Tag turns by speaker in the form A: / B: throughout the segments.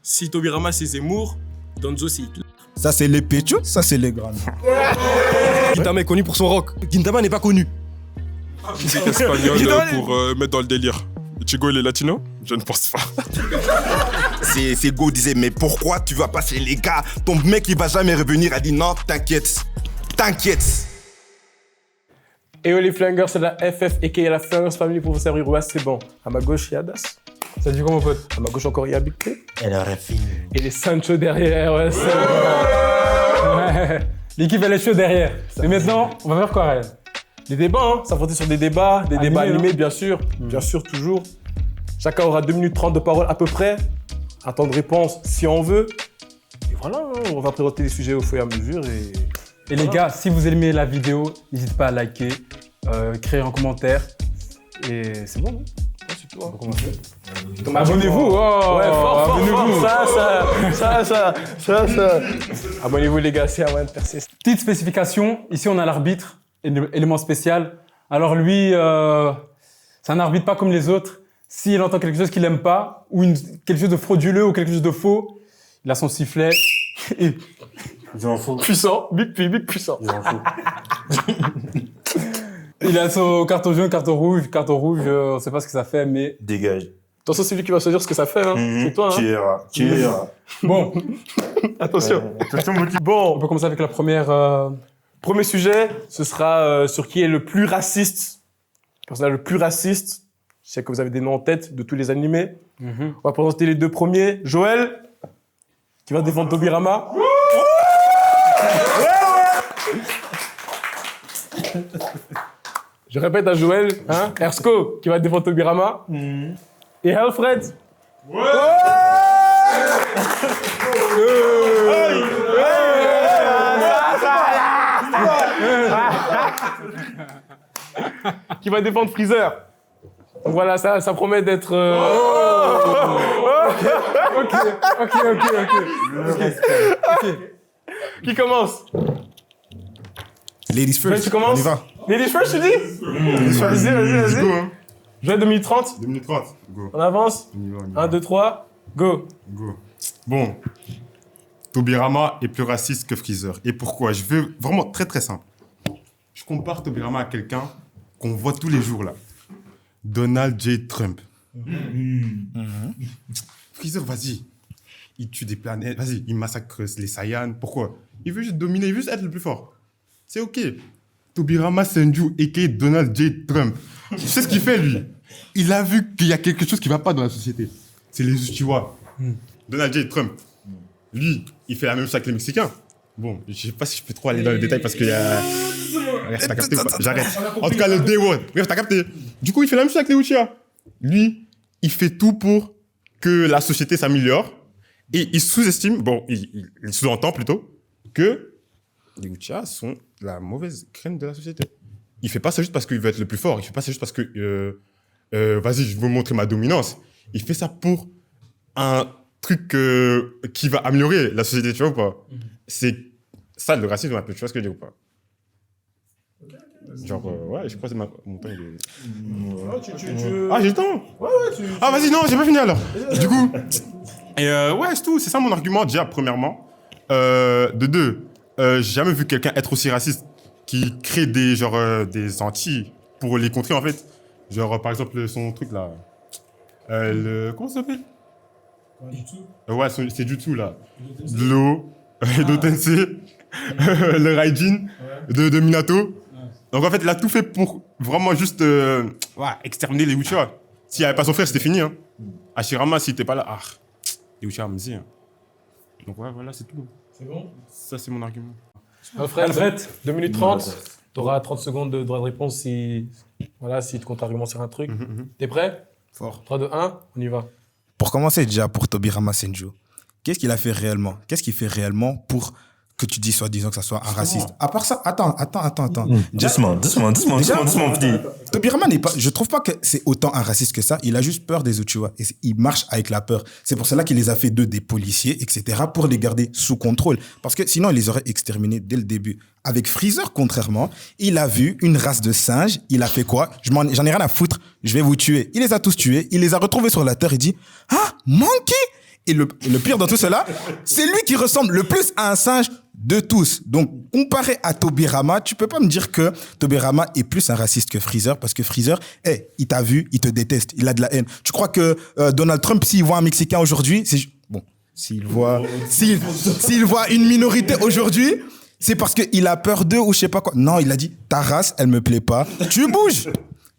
A: Si Tobirama c'est Zemmour, Donzo c'est Hitler.
B: Ça, c'est les péchos, ça, c'est les grands.
C: Gintama est connu pour son rock. Gintama n'est pas connu.
A: Musique espagnole pour mettre dans le délire. Chigo, il est latino? Je ne pense pas.
D: C'est Go disait, mais pourquoi tu vas passer les gars? Ton mec, il va jamais revenir. A dit non, t'inquiète. T'inquiète.
E: Et les Flingers, c'est la FF et la Flingers Family pour vous servir. Ouais, c'est bon. À ma gauche, il y a Das.
C: Ça dit quoi, mon pote?
E: À ma gauche encore, il y a Big P.
F: Elle aurait fini.
E: Et les Sancho derrière, ouais, c'est bon.
C: Ouais. L'équipe, elle est chaude derrière. Mais maintenant, on va faire quoi, Ryan?
E: Des débats, hein. Ça portait sur des débats animés, bien sûr. Bien sûr, toujours. Chacun aura 2 minutes 30 de parole à peu près. Un temps de réponse si on veut. Et voilà, hein, on va présenter les sujets au fur et à mesure.
C: Et les gars, si vous aimez la vidéo, n'hésitez pas à liker, créer un commentaire. Et c'est bon, non?
E: Ouais, c'est tout. Hein.
C: On va commencer.
E: Abonnez-vous.
C: Oh,
E: Ouais, fort,
C: abonnez-vous.
E: Ça. Abonnez-vous, les gars, c'est à moi de percer.
C: Petite spécification, ici on a l'arbitre, élément spécial. Alors lui, c'est un arbitre pas comme les autres. S'il entend quelque chose qu'il n'aime pas, ou quelque chose de frauduleux ou quelque chose de faux, il a son sifflet et...
F: J'en fous.
E: Puissant, big puissant.
F: J'en fous.
C: Il a son carton jaune, carton rouge, on sait pas ce que ça fait, mais...
F: Dégage.
E: Attention, c'est lui qui va choisir ce que ça fait, hein. C'est toi, hein.
F: Tu iras.
C: Bon,
E: Attention.
F: Attention, mon petit.
C: on
E: Bon,
C: peut commencer avec la première...
E: premier sujet, ce sera sur qui est le plus raciste. Le personnage le plus raciste. Je sais que vous avez des noms en tête de tous les animés. On va présenter les 2 premiers. Joël, qui va défendre Tobirama. Je répète à Joël, hein, Ersko, qui va défendre Tobirama. Et Alfred. Qui va défendre Freezer. Donc voilà, ça promet d'être... Ok. Qui commence?
B: Ladies
E: Joël,
B: first,
E: tu commences?
B: on y va.
E: Ladies first, tu dis? Vas-y.
G: Go, hein.
E: Joël, 2 minutes 30.
G: 2 minutes 30. Go.
E: On avance.
G: On y va, on y va.
E: 1, 2, 3, go.
G: Go. Bon. Tobirama est plus raciste que Freezer. Et pourquoi? Je veux vraiment très très simple. Je compare Tobirama à quelqu'un qu'on voit tous les jours là. Donald J. Trump. Freezer, vas-y. Il tue des planètes. Vas-y, il massacre les Saiyans. Pourquoi? Il veut juste dominer, il veut juste être le plus fort. C'est ok. Tobirama Senju, a.k.a. Donald J. Trump. Tu sais ce qu'il fait, lui? Il a vu qu'il y a quelque chose qui ne va pas dans la société. C'est les Uchiwa. Donald J. Trump. Lui, il fait la même chose avec les Mexicains. Bon, je sais pas si je peux trop aller dans les détails parce qu'il y a... Bref, t'as capté ou pas? J'arrête. En tout cas, le Day One. Bref, t'as capté. Du coup, il fait la même chose avec les Uchiwa. Lui, il fait tout pour que la société s'améliore. Et il sous-estime, bon, il sous-entend plutôt, que les Uchiha sont la mauvaise graine de la société. Il fait pas ça juste parce qu'il veut être le plus fort. Il fait pas ça juste parce que, vas-y, je veux montrer ma dominance. Il fait ça pour un truc qui va améliorer la société, tu vois ou pas? C'est ça le racisme un peu, tu vois ce que je dis ou pas? Genre, ouais, je crois que c'est mon temps. Ah, j'ai le temps? Ah, vas-y, non, j'ai pas fini alors. Du coup, ouais, c'est tout. C'est ça mon argument, déjà, premièrement. De 2, j'ai jamais vu quelqu'un être aussi raciste qui crée des Antilles pour les contrer, en fait. Genre, par exemple, son truc, là. Comment ça s'appelle? Ouais, c'est Jutsu, là. De l'eau, de Tensei, le Raijin, de Minato. Donc, en fait, il a tout fait pour vraiment juste exterminer les Uchiha. S'il n'y avait pas son frère, c'était fini. Hein. Hashirama, s'il n'était pas là, les Uchiha me disaient. Hein. Donc, ouais, voilà, c'est tout.
E: C'est bon?
G: Ça, c'est mon argument.
E: Alfred, 2 minutes 30. Tu auras 30 secondes de droit de réponse si tu comptes argument sur un truc. T'es prêt?
B: Fort.
E: 3, 2, 1, on y va.
B: Pour commencer déjà, pour Tobirama Senju, qu'est-ce qu'il a fait réellement? Qu'est-ce qu'il fait réellement pour que tu dis soi-disant que ça soit un raciste? À part ça, attends.
F: Doucement, petit.
B: Tobirama n'est pas... Je trouve pas que c'est autant un raciste que ça. Il a juste peur des Uchiwa. Et il marche avec la peur. C'est pour cela qu'il les a fait des policiers, etc. pour les garder sous contrôle. Parce que sinon, il les aurait exterminés dès le début. Avec Freezer, contrairement, il a vu une race de singes. Il a fait quoi? J'en ai rien à foutre. Je vais vous tuer. Il les a tous tués. Il les a retrouvés sur la Terre. Il dit, ah, Monkey! Et le pire dans tout cela, c'est lui qui ressemble le plus à un singe de tous. Donc, comparé à Tobirama, tu peux pas me dire que Tobirama est plus un raciste que Freezer, parce que Freezer, il t'a vu, il te déteste, il a de la haine. Tu crois que Donald Trump, s'il voit un Mexicain aujourd'hui, bon, s'il voit une minorité aujourd'hui, c'est parce qu'il a peur d'eux ou je sais pas quoi. Non, il a dit, ta race, elle me plaît pas, tu bouges.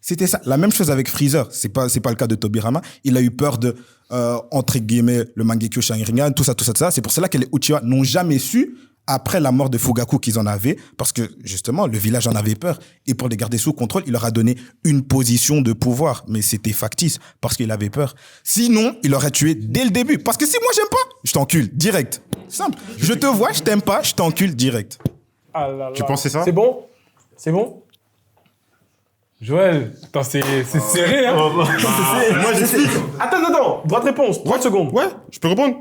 B: C'était ça. La même chose avec Freezer. C'est pas le cas de Tobirama. Il a eu peur de, entre guillemets, le Mangekyo Sharingan, tout ça. C'est pour cela que les Uchiwa n'ont jamais su, après la mort de Fugaku, qu'ils en avaient, parce que, justement, le village en avait peur. Et pour les garder sous contrôle, il leur a donné une position de pouvoir. Mais c'était factice, parce qu'il avait peur. Sinon, il aurait tué dès le début. Parce que si moi, j'aime pas, je t'encule, direct. Simple. Je te vois, je t'aime pas, je t'encule, direct.
E: Ah là là.
G: Tu pensais ça?
E: C'est bon?
C: Joël, attends, c'est serré, hein.
G: Moi, j'explique.
E: Attends. Droite réponse. 30 secondes.
G: Ouais, je peux répondre.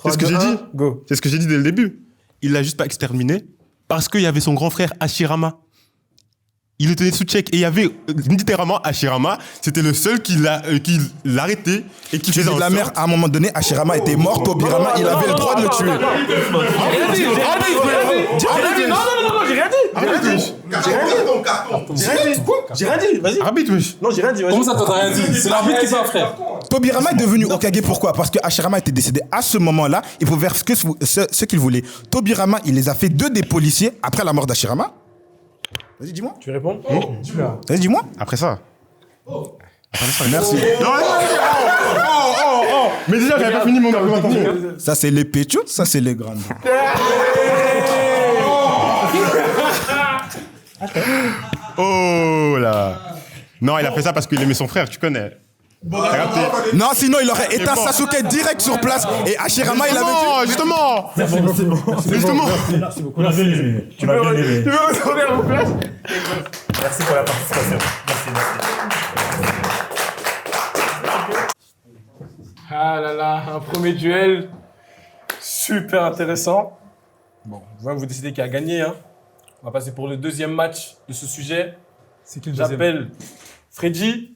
G: C'est ce que j'ai dit.
E: Go.
G: C'est ce que j'ai dit dès le début. Il l'a juste pas exterminé parce qu'il y avait son grand frère Hashirama. Il le tenait sous check et il y avait littéralement Hashirama, c'était le seul qui l'arrêtait et qui
B: Tu
G: faisait
B: dis de la
G: en
B: merde.
G: sorte-
B: À un moment donné, Hashirama était mort, Tobirama, il avait le droit de le tuer.
E: J'ai rien dit, vas-y.
G: Arbitre, wesh.
E: Non, j'ai rien dit, vas-y.
C: Comment ça, t'as rien dit? C'est l'arbitre qui parle, frère.
B: Tobirama est devenu Hokage, pourquoi? Parce que Hashirama était décédé à ce moment-là, il pouvait faire ce qu'il voulait. Tobirama, il les a fait deux des policiers après la mort d'Hashirama. Vas-y, dis-moi.
E: Tu réponds?
B: Vas-y, dis-moi.
G: Après ça.
B: Merci.
G: Mais déjà, j'avais pas fini mon argumentation.
B: Ça, c'est les péchos, ça, c'est les grandes.
G: Oh là. Non, il a fait ça parce qu'il aimait son frère, tu connais. T'as capté?
B: Non, sinon, il aurait éteint Sasuke direct sur place et Hashirama, il avait
G: Non,
B: dit...
G: justement. Justement.
F: Merci beaucoup. On a bien aimé. On a bien aimé.
E: Tu veux retourner à vos places?
F: Merci pour la participation. Merci.
E: Ah là là, un premier duel super intéressant. Bon, vous décidez qui a gagné. Hein. On va passer pour le deuxième match de ce sujet.
C: C'est qui le deuxième?
E: J'appelle Freddy.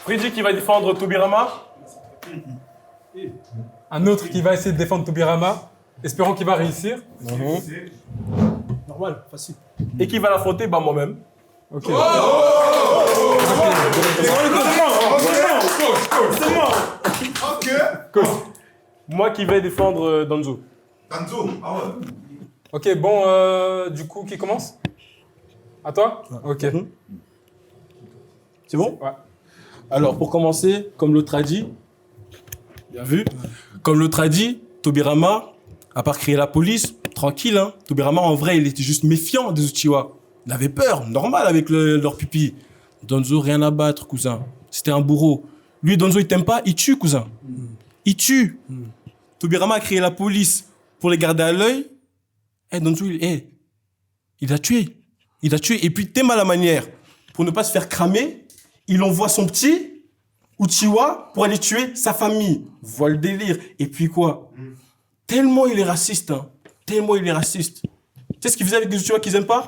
E: Freddy qui va défendre Tobirama.
C: Un autre qui va essayer de défendre Tobirama, espérant qu'il va réussir.
E: Normal, facile. Et qui va l'affronter? Bah moi-même.
C: Ok.
E: Moi qui vais défendre Danzo.
C: Ok, bon, du coup, qui commence? À toi? Ok.
E: C'est bon?
C: Ouais.
E: Alors, pour commencer, comme l'autre a dit, bien vu, comme l'autre a dit, Tobirama, à part créer la police, tranquille, hein. Tobirama, en vrai, il était juste méfiant des Uchiwa. Il avait peur, normal, avec leur pupille. Danzo, rien à battre, cousin. C'était un bourreau. Lui, Danzo, il t'aime pas, il tue, cousin. Il tue. Tobirama a créé la police pour les garder à l'œil. Danzo, il a tué. Il a tué. Et puis, t'aimes à la manière. Pour ne pas se faire cramer, il envoie son petit Uchiwa pour aller tuer sa famille. Vois le délire. Et puis quoi? Tellement il est raciste, hein. Tellement il est raciste. Tu sais ce qu'il faisait avec les Uchiwa qu'ils aiment pas?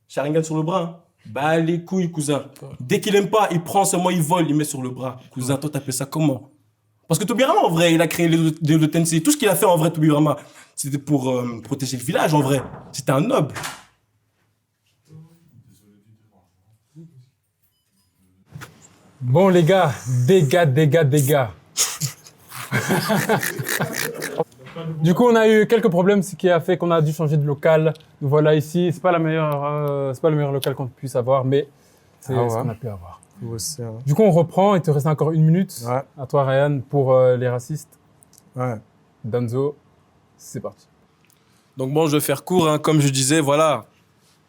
E: Sharingan sur le bras, hein. Bah les couilles, cousin. Dès qu'il aime pas, il prend seulement, il vole, il met sur le bras. Cousin, toi t'appelles ça comment? Parce que Tobirama, en vrai, il a créé le Tensei. Tout ce qu'il a fait, en vrai, Tobirama, c'était pour protéger le village, en vrai. C'était un noble.
C: Bon, les gars, dégâts. Du coup, on a eu quelques problèmes, ce qui a fait qu'on a dû changer de local. Nous voilà ici. C'est pas le meilleur local qu'on puisse avoir, mais c'est ce qu'on a pu avoir. Du coup, on reprend. Il te reste encore 1 minute.
E: Ouais.
C: À toi, Ryan, pour les racistes.
E: Ouais.
C: Danzo, c'est parti.
E: Donc bon, je vais faire court, hein. Comme je disais, voilà.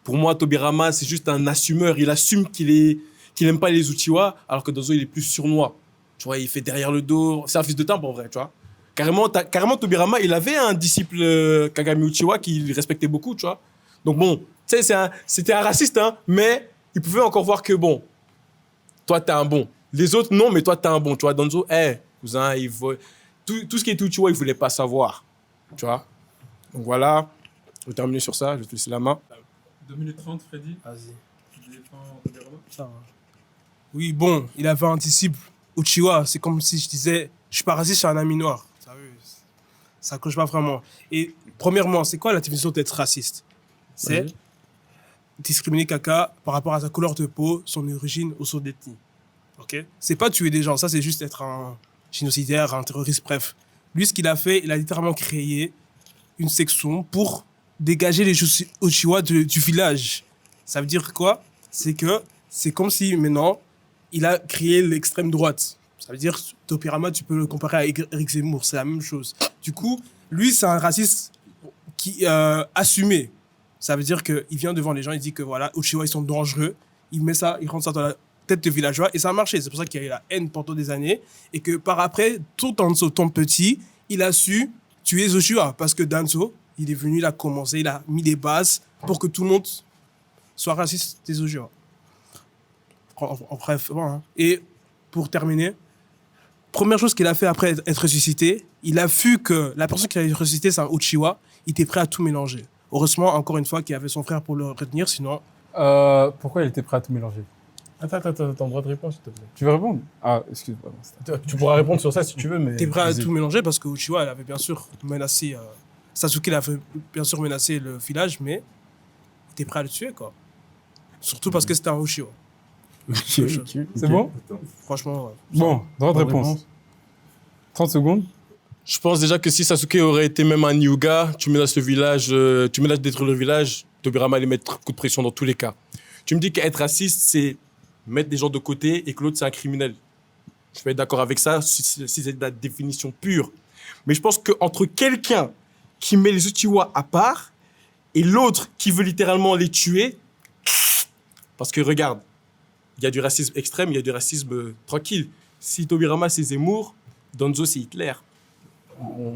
E: Pour moi, Tobirama, c'est juste un assumeur. Il assume qu'il n'aime pas les Uchiwa, alors que Danzo, il est plus sournois. Tu vois, il fait derrière le dos. C'est un fils de timbre, en vrai, tu vois. Carrément, Tobirama, il avait un disciple Kagami Uchiwa qu'il respectait beaucoup, tu vois. Donc bon, tu sais, c'était un raciste, hein, mais il pouvait encore voir que, bon, toi, t'es un bon. Les autres, non, mais toi, t'es un bon. Tu vois, Danzo, cousin, il veut... Tout ce qui est Uchiwa, il voulait pas savoir. Tu vois. Donc voilà, je vais terminer sur ça, je vais te laisser la main.
C: 2 minutes 30, Freddy.
E: Vas-y.
C: Tu défends Tobirama.
E: Ça va.
H: Oui, bon, il avait un disciple, Uchiwa. C'est comme si je disais, je suis pas raciste, je suis un ami noir. Ça coche pas vraiment. Et premièrement, c'est quoi la définition d'être raciste? C'est discriminer quelqu'un par rapport à sa couleur de peau, son origine ou son ethnie. Ok? C'est pas tuer des gens, ça c'est juste être un génocidaire, un terroriste, bref. Lui, ce qu'il a fait, il a littéralement créé une section pour dégager les Uchiwa du village. Ça veut dire quoi? C'est que c'est comme si maintenant, il a créé l'extrême droite. Ça veut dire, Topirama, tu peux le comparer à Eric Zemmour, c'est la même chose. Du coup, lui, c'est un raciste qui assumé. Ça veut dire qu'il vient devant les gens, il dit que voilà, Uchiwa, ils sont dangereux. Il met ça, il rentre ça dans la tête de villageois et ça a marché. C'est pour ça qu'il y a eu la haine pendant des années et que par après, tout en étant petit, il a su tuer les Uchiwa parce que Danzo, il est venu, il a commencé, il a mis les bases pour que tout le monde soit raciste des Uchiwa. En bref, voilà. Et pour terminer, première chose qu'il a fait après être ressuscité, il a vu que la personne qui a ressuscité, c'est un Uchiwa, il était prêt à tout mélanger. Heureusement, encore une fois, qu'il avait son frère pour le retenir, sinon...
C: Pourquoi il était prêt à tout mélanger?
E: Attends, t'as le droit de répondre, s'il te plaît.
C: Tu veux répondre? Ah, excuse-moi.
E: Tu pourras répondre sur ça si tu veux, mais...
H: Il était prêt à tout mélanger parce que Uchiwa, elle avait bien sûr menacé... Sasuke, il avait bien sûr menacé le village, mais il était prêt à le tuer, quoi. Surtout parce que c'était un Uchiwa.
C: C'est bon?
H: Franchement, ouais.
C: Bon, droit de réponse. 30 secondes.
E: Je pense déjà que si Sasuke aurait été même un Hyuga, tu menaces le village, tu menaces de détruire le village, Tobirama allait mettre coup de pression dans tous les cas. Tu me dis qu'être raciste, c'est mettre des gens de côté et que l'autre, c'est un criminel. Je peux être d'accord avec ça si c'est de la définition pure. Mais je pense qu'entre quelqu'un qui met les Uchiwa à part et l'autre qui veut littéralement les tuer, parce que regarde, il y a du racisme extrême, il y a du racisme tranquille. Si Tobirama, c'est Zemmour, Danzo, c'est Hitler.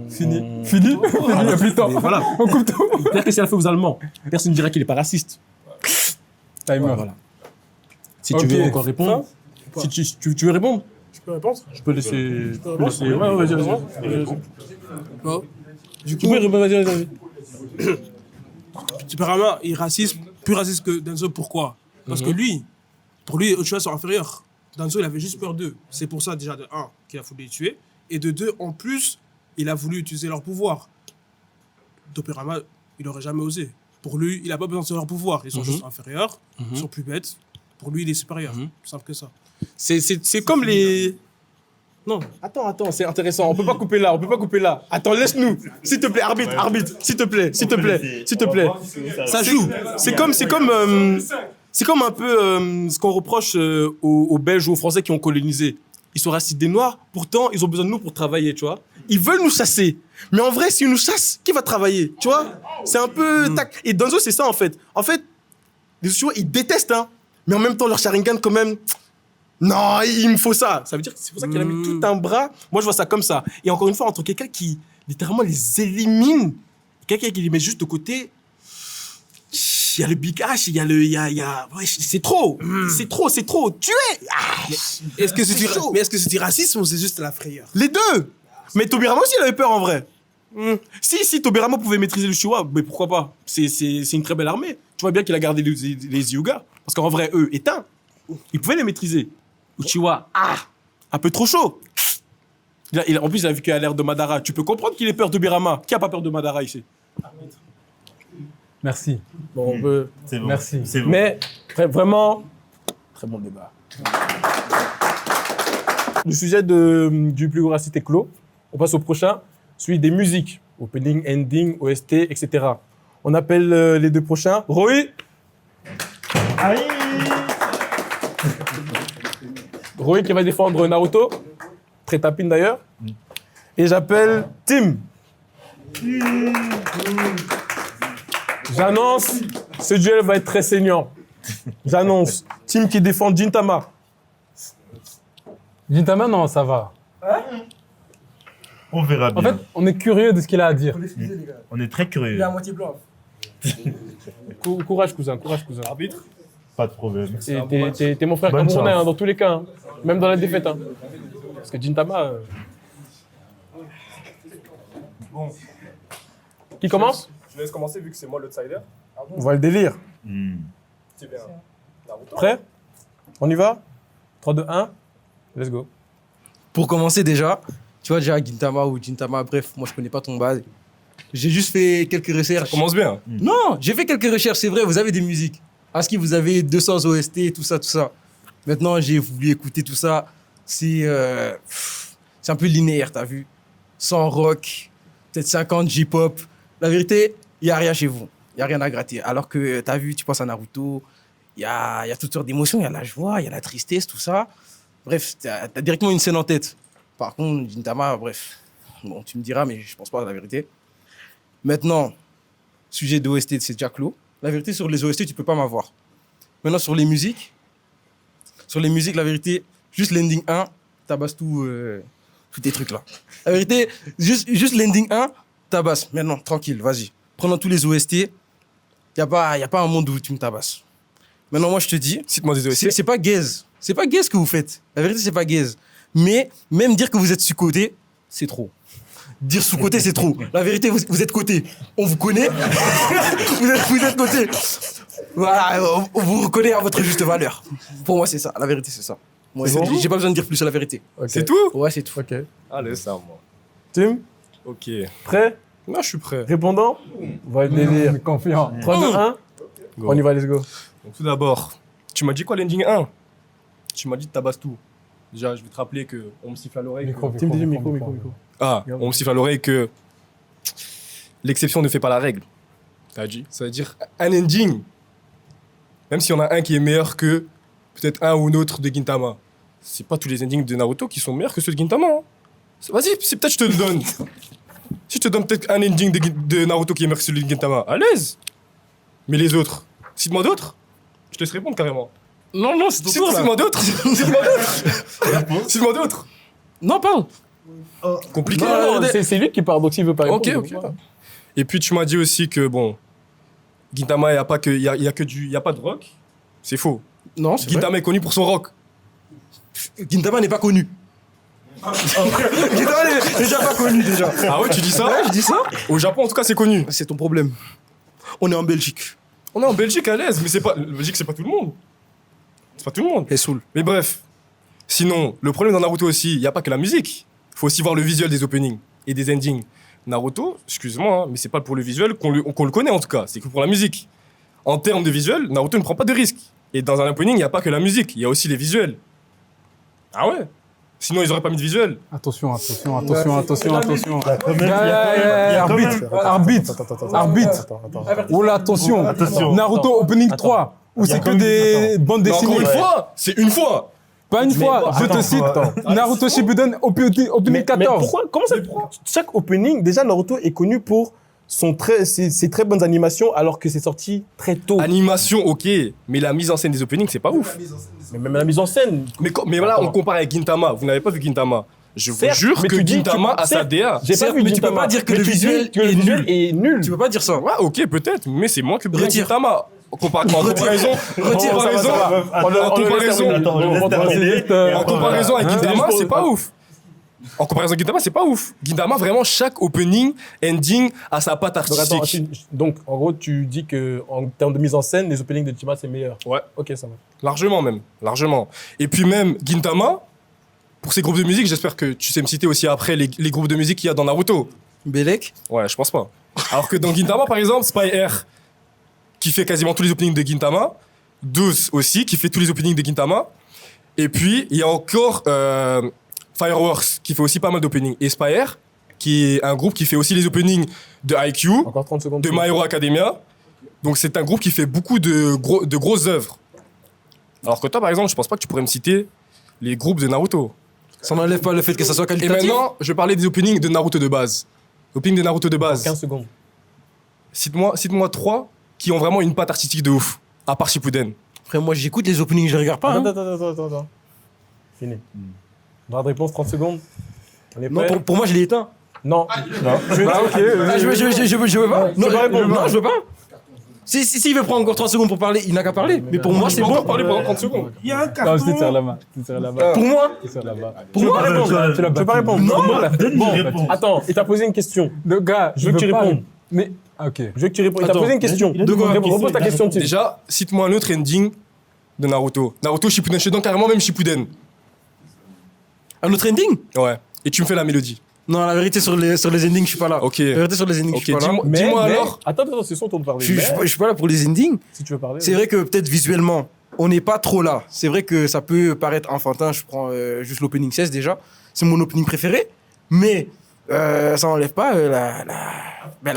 C: Fini. Il n'y a plus de temps.
E: Voilà.
C: On coupe tout.
E: Hitler, qu'est-ce qu'il a fait aux Allemands? Personne ne dira qu'il n'est pas raciste.
C: Timer.
E: Voilà. Si tu veux encore répondre, si tu veux répondre,
H: Je peux répondre?
E: je peux laisser.
H: Ouais, vas-y. Bon. Du coup,
E: vas-y.
H: Tobirama est raciste, plus raciste que Danzo. Pourquoi? Parce que lui, pour lui, les Uchiwa sont inférieurs. Danzo, il avait juste peur d'eux. C'est pour ça, déjà, de 1, qu'il a voulu les tuer. Et de 2, en plus, il a voulu utiliser leur pouvoir. Tobirama, il n'aurait jamais osé. Pour lui, il n'a pas besoin de leur pouvoir. Ils sont juste inférieurs, ils sont plus bêtes. Pour lui, il est supérieur. Plus simple que ça.
E: C'est comme les. Non, attends, c'est intéressant. On peut pas couper là. Attends, laisse-nous. S'il te plaît, arbitre, s'il te plaît. Ça joue. C'est comme un peu ce qu'on reproche aux Belges ou aux Français qui ont colonisé. Ils sont racistes des Noirs, pourtant ils ont besoin de nous pour travailler, tu vois. Ils veulent nous chasser. Mais en vrai, s'ils nous chassent, qui va travailler, tu vois? C'est un peu tac. Et Danzo, c'est ça en fait. En fait, les Uchiwa, ils détestent, hein. Mais en même temps, leur Sharingan, quand même. Non, il me faut ça. Ça veut dire que c'est pour ça qu'il a mis tout un bras. Moi, je vois ça comme ça. Et encore une fois, entre quelqu'un qui littéralement les élimine, quelqu'un qui les met juste de côté. Il y a le Big H, il y a... Ouais, c'est trop. C'est trop. Tuer.
H: Est-ce que c'est du racisme ou c'est juste la frayeur?
E: Les deux. Mais Tobirama aussi, il avait peur en vrai. Si Tobirama pouvait maîtriser le Uchiwa, mais pourquoi pas? C'est une très belle armée. Tu vois bien qu'il a gardé les Hyuga. Parce qu'en vrai, eux, éteints, ils pouvaient les maîtriser. Uchiwa, un peu trop chaud. En plus, il a vécu à l'ère de Madara. Tu peux comprendre qu'il ait peur de Tobirama. Qui a pas peur de Madara ici?
C: Merci.
E: Bon, on peut...
F: C'est bon.
C: Merci.
F: C'est bon.
E: Mais vraiment, très bon débat. Le sujet du plus gros raciste est clos. On passe au prochain, celui des musiques. Opening, ending, OST, etc. On appelle les deux prochains. Roy.
F: Aïe.
E: Roy qui va défendre Naruto. Très tapine d'ailleurs. Et j'appelle Tim. J'annonce, ce duel va être très saignant. J'annonce, Tim qui défend Gintama.
C: Gintama, non, ça va.
F: On verra
C: En
F: bien.
C: fait, on est curieux de ce qu'il a à dire.
F: On est très curieux.
H: moitié blanc.
E: Courage, cousin, Arbitre.
F: Pas de problème.
E: T'es mon frère
F: Bonne
E: camerounais,
F: chance.
E: dans tous les cas. Hein. Même dans la défaite. Hein. Parce que Gintama...
I: Bon.
E: Qui commence?
I: Je laisse commencer vu que c'est moi l'outsider.
E: On voit le délire.
F: Hmm.
I: C'est bien. Naruto.
E: Prêt? On y va? 3, 2, 1. Let's go.
J: Pour commencer déjà, tu vois déjà Gintama ou Gintama, bref, moi je connais pas ton base. J'ai juste fait quelques recherches.
E: Ça commence bien.
J: Non, j'ai fait quelques recherches, c'est vrai, vous avez des musiques. Aski, vous avez 200 OST, tout ça, tout ça. Maintenant, j'ai voulu écouter tout ça. C'est un peu linéaire, t'as vu. 100 rock, peut-être 50 J-pop. La vérité, il n'y a rien chez vous. Il n'y a rien à gratter. Alors que, t'as vu, tu penses à Naruto, il y a toutes sortes d'émotions. Il y a la joie, il y a la tristesse, tout ça. Bref, t'as directement une scène en tête. Par contre, Gintama, bref. Bon, tu me diras, mais je pense pas à la vérité. Maintenant, sujet d'OST, c'est déjà clos. La vérité, sur les OST, tu peux pas m'avoir. Maintenant, sur les musiques, la vérité, juste l'ending 1, tabasse tous tes trucs là. La vérité, juste l'ending 1, tabasse. Maintenant, tranquille, vas-y. Prenons tous les OST, y a pas un monde où tu me tabasses. Maintenant, moi, je te dis,
E: cite-moi des OST.
J: C'est pas gaze. C'est pas gaze que vous faites. La vérité, c'est pas gaze. Mais même dire que vous êtes sous-côté, c'est trop. Dire sous-côté, c'est trop. La vérité, vous êtes côté. On vous connaît. vous êtes côté. Voilà, on vous reconnaît à votre juste valeur. Pour moi, c'est ça. La vérité, c'est ça. Moi, j'ai pas besoin de dire plus à la vérité.
E: Okay. C'est tout?
J: Ouais, c'est tout.
E: Ok. Allez, ça, moi. Tim? Ok. Prêt?
C: Non, je suis prêt.
E: Répondant?
C: On va être délire. Confiant.
E: 3, 2, 1. On y va, let's go.
K: Donc, tout d'abord, tu m'as dit quoi l'ending 1? Tu m'as dit de tabasses tout. Déjà, je vais te rappeler qu'on me siffle à l'oreille.
E: Tim, dis micro.
K: Ah, on me siffle à l'oreille que l'exception ne fait pas la règle. T'as dit? Ça veut dire un ending, même s'il y en a un qui est meilleur que peut-être un ou l'autre de Gintama, c'est pas tous les endings de Naruto qui sont meilleurs que ceux de Gintama. Hein. Vas-y, si peut-être je te le donne. Si je te donne peut-être un ending de Naruto qui est meilleur que celui de Gintama, à l'aise. Mais les autres, cite-moi d'autres. Je te laisse répondre carrément.
J: Non, c'est ton tour.
K: Cite-moi d'autres. Cite-moi d'autres.
J: Non, parle.
K: Compliqué.
E: Non, c'est lui qui parle, donc s'il veut pas répondre.
K: Ok. Et puis tu m'as dit aussi que bon, Gintama, il y a pas de rock. C'est faux.
J: Non, c'est
K: Gintama est connu pour son rock.
J: Gintama n'est pas connu. Gintama n'est déjà pas connu déjà.
K: Ah ouais, tu dis ça?
J: Ouais, je dis ça.
K: Au Japon, en tout cas, c'est connu.
J: C'est ton problème. On est en Belgique.
K: On est en Belgique à l'aise, mais la Belgique, c'est pas tout le monde. C'est pas tout le monde.
J: Et saoul.
K: Mais bref. Sinon, le problème dans Naruto aussi, il n'y a pas que la musique. Il faut aussi voir le visuel des openings et des endings. Naruto, excuse-moi, mais c'est pas pour le visuel qu'on le connaît en tout cas, c'est que pour la musique. En termes de visuel, Naruto ne prend pas de risques. Et dans un opening, il n'y a pas que la musique, il y a aussi les visuels. Ah ouais? Sinon, ils auraient pas mis de visuel.
C: Attention. Arbitre. Oula, attention. Naruto Opening 3, où c'est que des bandes
K: Mais
C: dessinées.
K: encore une fois, c'est une fois.
C: Pas une fois, je te cite Naruto Shippuden Opening 14.
E: Mais pourquoi? Comment ça? Chaque opening, déjà, Naruto est connu pour ses très bonnes animations, alors que c'est sorti très tôt.
K: Animation, ok, mais la mise en scène des openings, c'est pas ouf.
E: Mais même la mise en scène.
K: Mais voilà, on compare avec Gintama. Vous n'avez pas vu Gintama. Je vous jure que Gintama a sa DA.
E: J'ai pas vu
J: mais tu peux pas dire que le visuel
E: est nul.
J: Tu peux pas dire ça.
K: Ouais, ok, peut-être, mais c'est moins que bien
J: Retire.
K: Gintama. En comparaison avec Gintama, c'est pas ouf. En comparaison avec Gintama, c'est pas ouf. Gintama, vraiment, chaque opening, ending a sa patte artistique.
E: Donc, en gros, tu dis que en termes de mise en scène, les openings de Gintama, c'est meilleur.
K: Ouais.
E: Ok, ça va.
K: Largement même, largement. Et puis même, Gintama, pour ses groupes de musique, j'espère que tu sais me citer aussi après les groupes de musique qu'il y a dans Naruto.
J: Belek.
K: Ouais, je pense pas. Alors que dans Gintama, par exemple, Spy Air, qui fait quasiment tous les openings de Gintama. Douce aussi, qui fait tous les openings de Gintama. Et puis, il y a encore Fireworks, qui fait aussi pas mal d'openings. Et Spire, qui est un groupe qui fait aussi les openings de IQ,
E: encore 30 secondes
K: de My Hero Academia. Donc, c'est un groupe qui fait beaucoup de grosses œuvres. Alors que toi, par exemple, je pense pas que tu pourrais me citer les groupes de Naruto.
J: Ça n'enlève pas le fait que ça soit
K: Et
J: qualitatif.
K: maintenant, je vais parler des openings de Naruto de base. Opening de Naruto de base.
E: 15 secondes.
K: Cite-moi 3 qui ont vraiment une patte artistique de ouf, à part Shippuden.
J: Après, moi, j'écoute les openings, je les regarde pas. Hein.
E: Attends. Fini. Droit de réponse, 30 secondes. On est
J: Non,
E: prêt?
J: pour moi, je l'ai éteint.
E: Non.
J: Ah, ok. Je veux pas. Non, je veux pas. Si il veut prendre encore 30 secondes pour parler, il n'a qu'à parler. Mais pour moi, c'est bon.
K: Parler pendant 30 secondes.
F: Il y a un
C: Non,
F: carton.
C: je te tire la main.
J: Pour moi.
E: Tu veux pas répondre? Tu veux pas répondre?
F: Non, donne une
E: Bon,
F: réponse.
E: attends, il t'a posé une question.
C: Le gars,
E: Je veux que tu répondes.
C: Mais, ok.
E: Je veux que tu répondes. Il t'a
J: Attends,
E: posé une question.
F: il a demandé une question.
E: Repose ta question, Tim.
K: Déjà, cite-moi un autre ending de Naruto. Naruto Shippuden, je suis dans carrément même Shippuden.
J: Un autre ending?
K: Ouais. Et tu me fais la mélodie.
J: Non, la vérité, sur les endings, je suis pas là.
K: Ok.
J: La vérité, sur les endings, je suis pas là.
K: Dis-moi alors.
E: Attends, c'est son tour de parler.
J: Je suis pas là pour les endings.
E: Si tu veux parler.
J: C'est vrai que peut-être visuellement, on n'est pas trop là. C'est vrai que ça peut paraître enfantin. Je prends juste l'opening 16 déjà. C'est mon opening préféré. Mais ça n'enlève pas la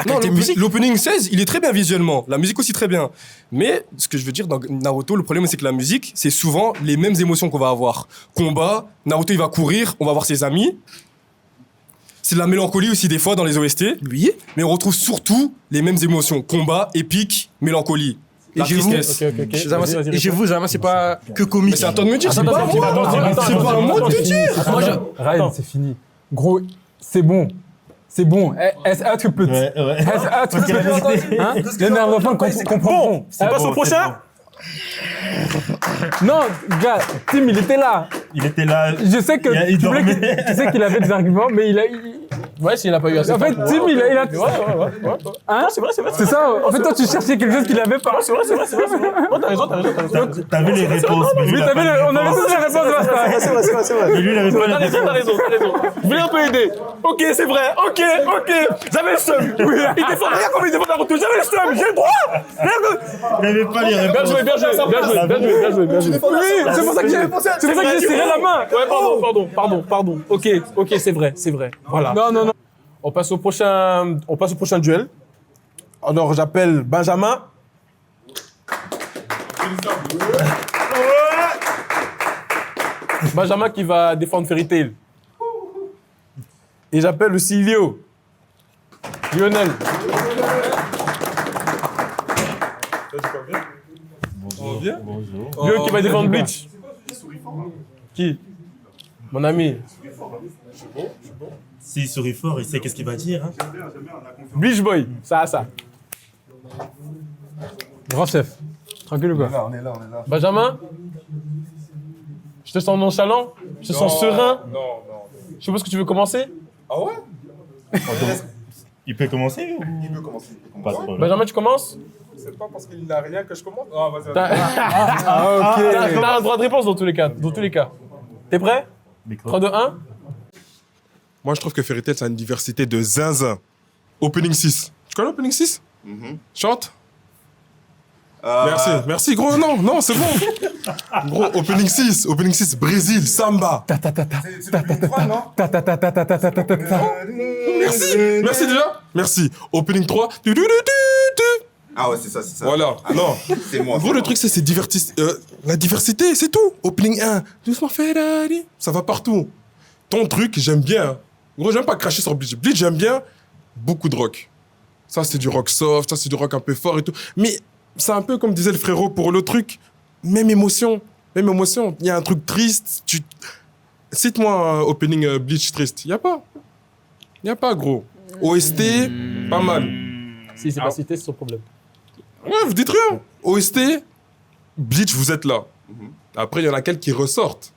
J: qualité de musique.
K: L'opening 16, il est très bien visuellement. La musique aussi très bien. Mais ce que je veux dire dans Naruto, le problème c'est que la musique, c'est souvent les mêmes émotions qu'on va avoir. Combat, Naruto il va courir, on va voir ses amis. C'est de la mélancolie aussi des fois dans les OST.
J: Oui.
K: Mais on retrouve surtout les mêmes émotions. Combat, épique, mélancolie. La tristesse.
J: Et chez vous, Zama, c'est pas que comique.
K: Mais c'est à toi de me dire, c'est pas moi. C'est pas à moi de te dire.
C: Ryan, c'est fini. Gros, c'est bon. C'est bon. Es uitgeput.
F: Ouais.
C: Es uitgeput. Hein? Les néerlandophones comprendront.
E: On passe au prochain.
C: Non, gars, Tim, il était là.
F: Il était là.
C: Je sais que tu sais qu'il avait des arguments, mais il a.
E: Ouais, s'il a pas eu assez.
C: En fait, Tim, il a.
E: Ouais.
C: Hein?
E: C'est vrai.
C: C'est ça. En fait, toi, tu cherchais quelque chose qu'il avait pas.
E: C'est vrai. Oh, t'as raison.
F: T'avais les réponses.
C: Oui, on avait tous les réponses.
E: C'est vrai.
F: Mais lui, il avait pas les réponses.
E: T'as raison. Je voulais un peu aider. Ok, c'est vrai. Ok. J'avais le seum. Il défend rien comme il défend Naruto. J'avais le seum. J'ai le droit.
F: Il avait pas les réponses.
E: Bien joué.
C: Oui, c'est pour ça que j'ai serré la main.
E: Ouais, pardon. Ok, c'est vrai. Voilà.
C: Non.
E: On passe au prochain duel. Alors, j'appelle Benjamin. Benjamin qui va défendre Fairy Tail. Et j'appelle aussi Lionel.
F: Bonjour.
E: Léo qui va défendre Bleach. Qui? Mon ami.
F: S'il sourit fort, il sait qu'est-ce qu'il va dire. Hein.
E: Bleach Boy. Ça.
C: Grand chef. Tranquille ou quoi?
D: On est là.
E: Benjamin. Je te sens nonchalant. Je te sens serein.
A: Non.
E: Je suppose que tu veux commencer.
A: Ah ouais?
F: Il peut commencer ou...
D: Il peut commencer.
F: Pas de problème.
E: Benjamin, tu commences.
A: C'est pas parce qu'il n'a rien que je commande. Ah, vas-y.
E: T'as un droit de réponse dans tous les cas. T'es prêt? 3, 2, 1.
A: Moi, je trouve que Fairy Tail, c'est une diversité de zinzin. Opening 6. Tu connais Opening 6? Chante. Merci, gros. Non, c'est bon. Gros, Opening 6, Brésil, Samba. Merci déjà. Merci. Opening 3.
D: Ah ouais, c'est ça.
A: Voilà. Non.
D: C'est moi.
A: Gros, le truc, c'est la diversité, c'est tout. Opening 1. Doucement Ferrari. Ça va partout. Ton truc, j'aime bien. Gros, j'aime pas cracher sur Bleach. Bleach, j'aime bien. Beaucoup de rock. Ça, c'est du rock soft. Ça, c'est du rock un peu fort et tout. Mais c'est un peu comme disait le frérot pour le truc. Même émotion. Il y a un truc triste. Cite-moi un opening Bleach triste. Il y a pas, gros. OST, pas mal.
E: Si c'est pas cité, c'est son problème.
A: Ouais, vous dites rien. OST, Bleach, vous êtes là. Après, il y en a quelques qui ressortent.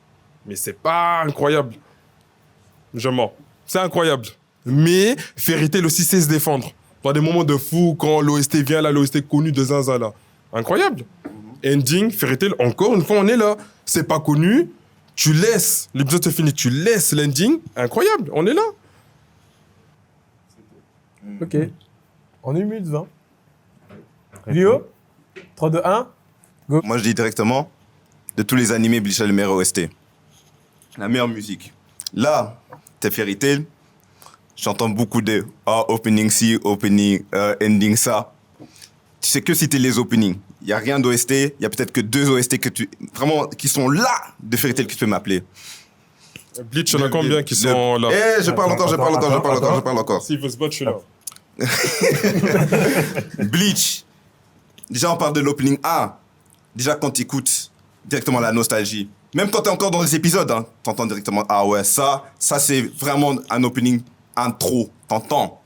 A: Mais c'est pas incroyable. Je mens. C'est incroyable. Mais Fairy Tail aussi sait se défendre. Dans des moments de fou, quand l'OST vient là, l'OST connu de Zinzin là. Incroyable. Ending, Fairy Tail, encore une fois, on est là. C'est pas connu. Tu laisses, l'épisode se finit, tu laisses l'ending. Incroyable, on est là.
E: Ok. En 1 minute 20. Lio, 3, 2, 1. Go.
D: Moi, je dis directement, de tous les animés, Bleach a le meilleur OST. La meilleure musique. Là, t'es Fairy Tail. J'entends beaucoup de opening ci, opening, ending ça. Tu sais que citer les openings. Il n'y a rien d'OST. Il y a peut-être que 2 OST qui sont là de Fairy Tail que tu peux m'appeler.
A: Bleach, il y en a combien qui sont là?
D: Je parle encore.
A: S'il veut se battre, je suis là.
D: Bleach. Déjà, on parle de l'opening 1. Déjà, quand tu écoutes directement la nostalgie. Même quand tu es encore dans les épisodes, hein, tu entends directement, ah ouais, ça c'est vraiment un opening intro. T'entends.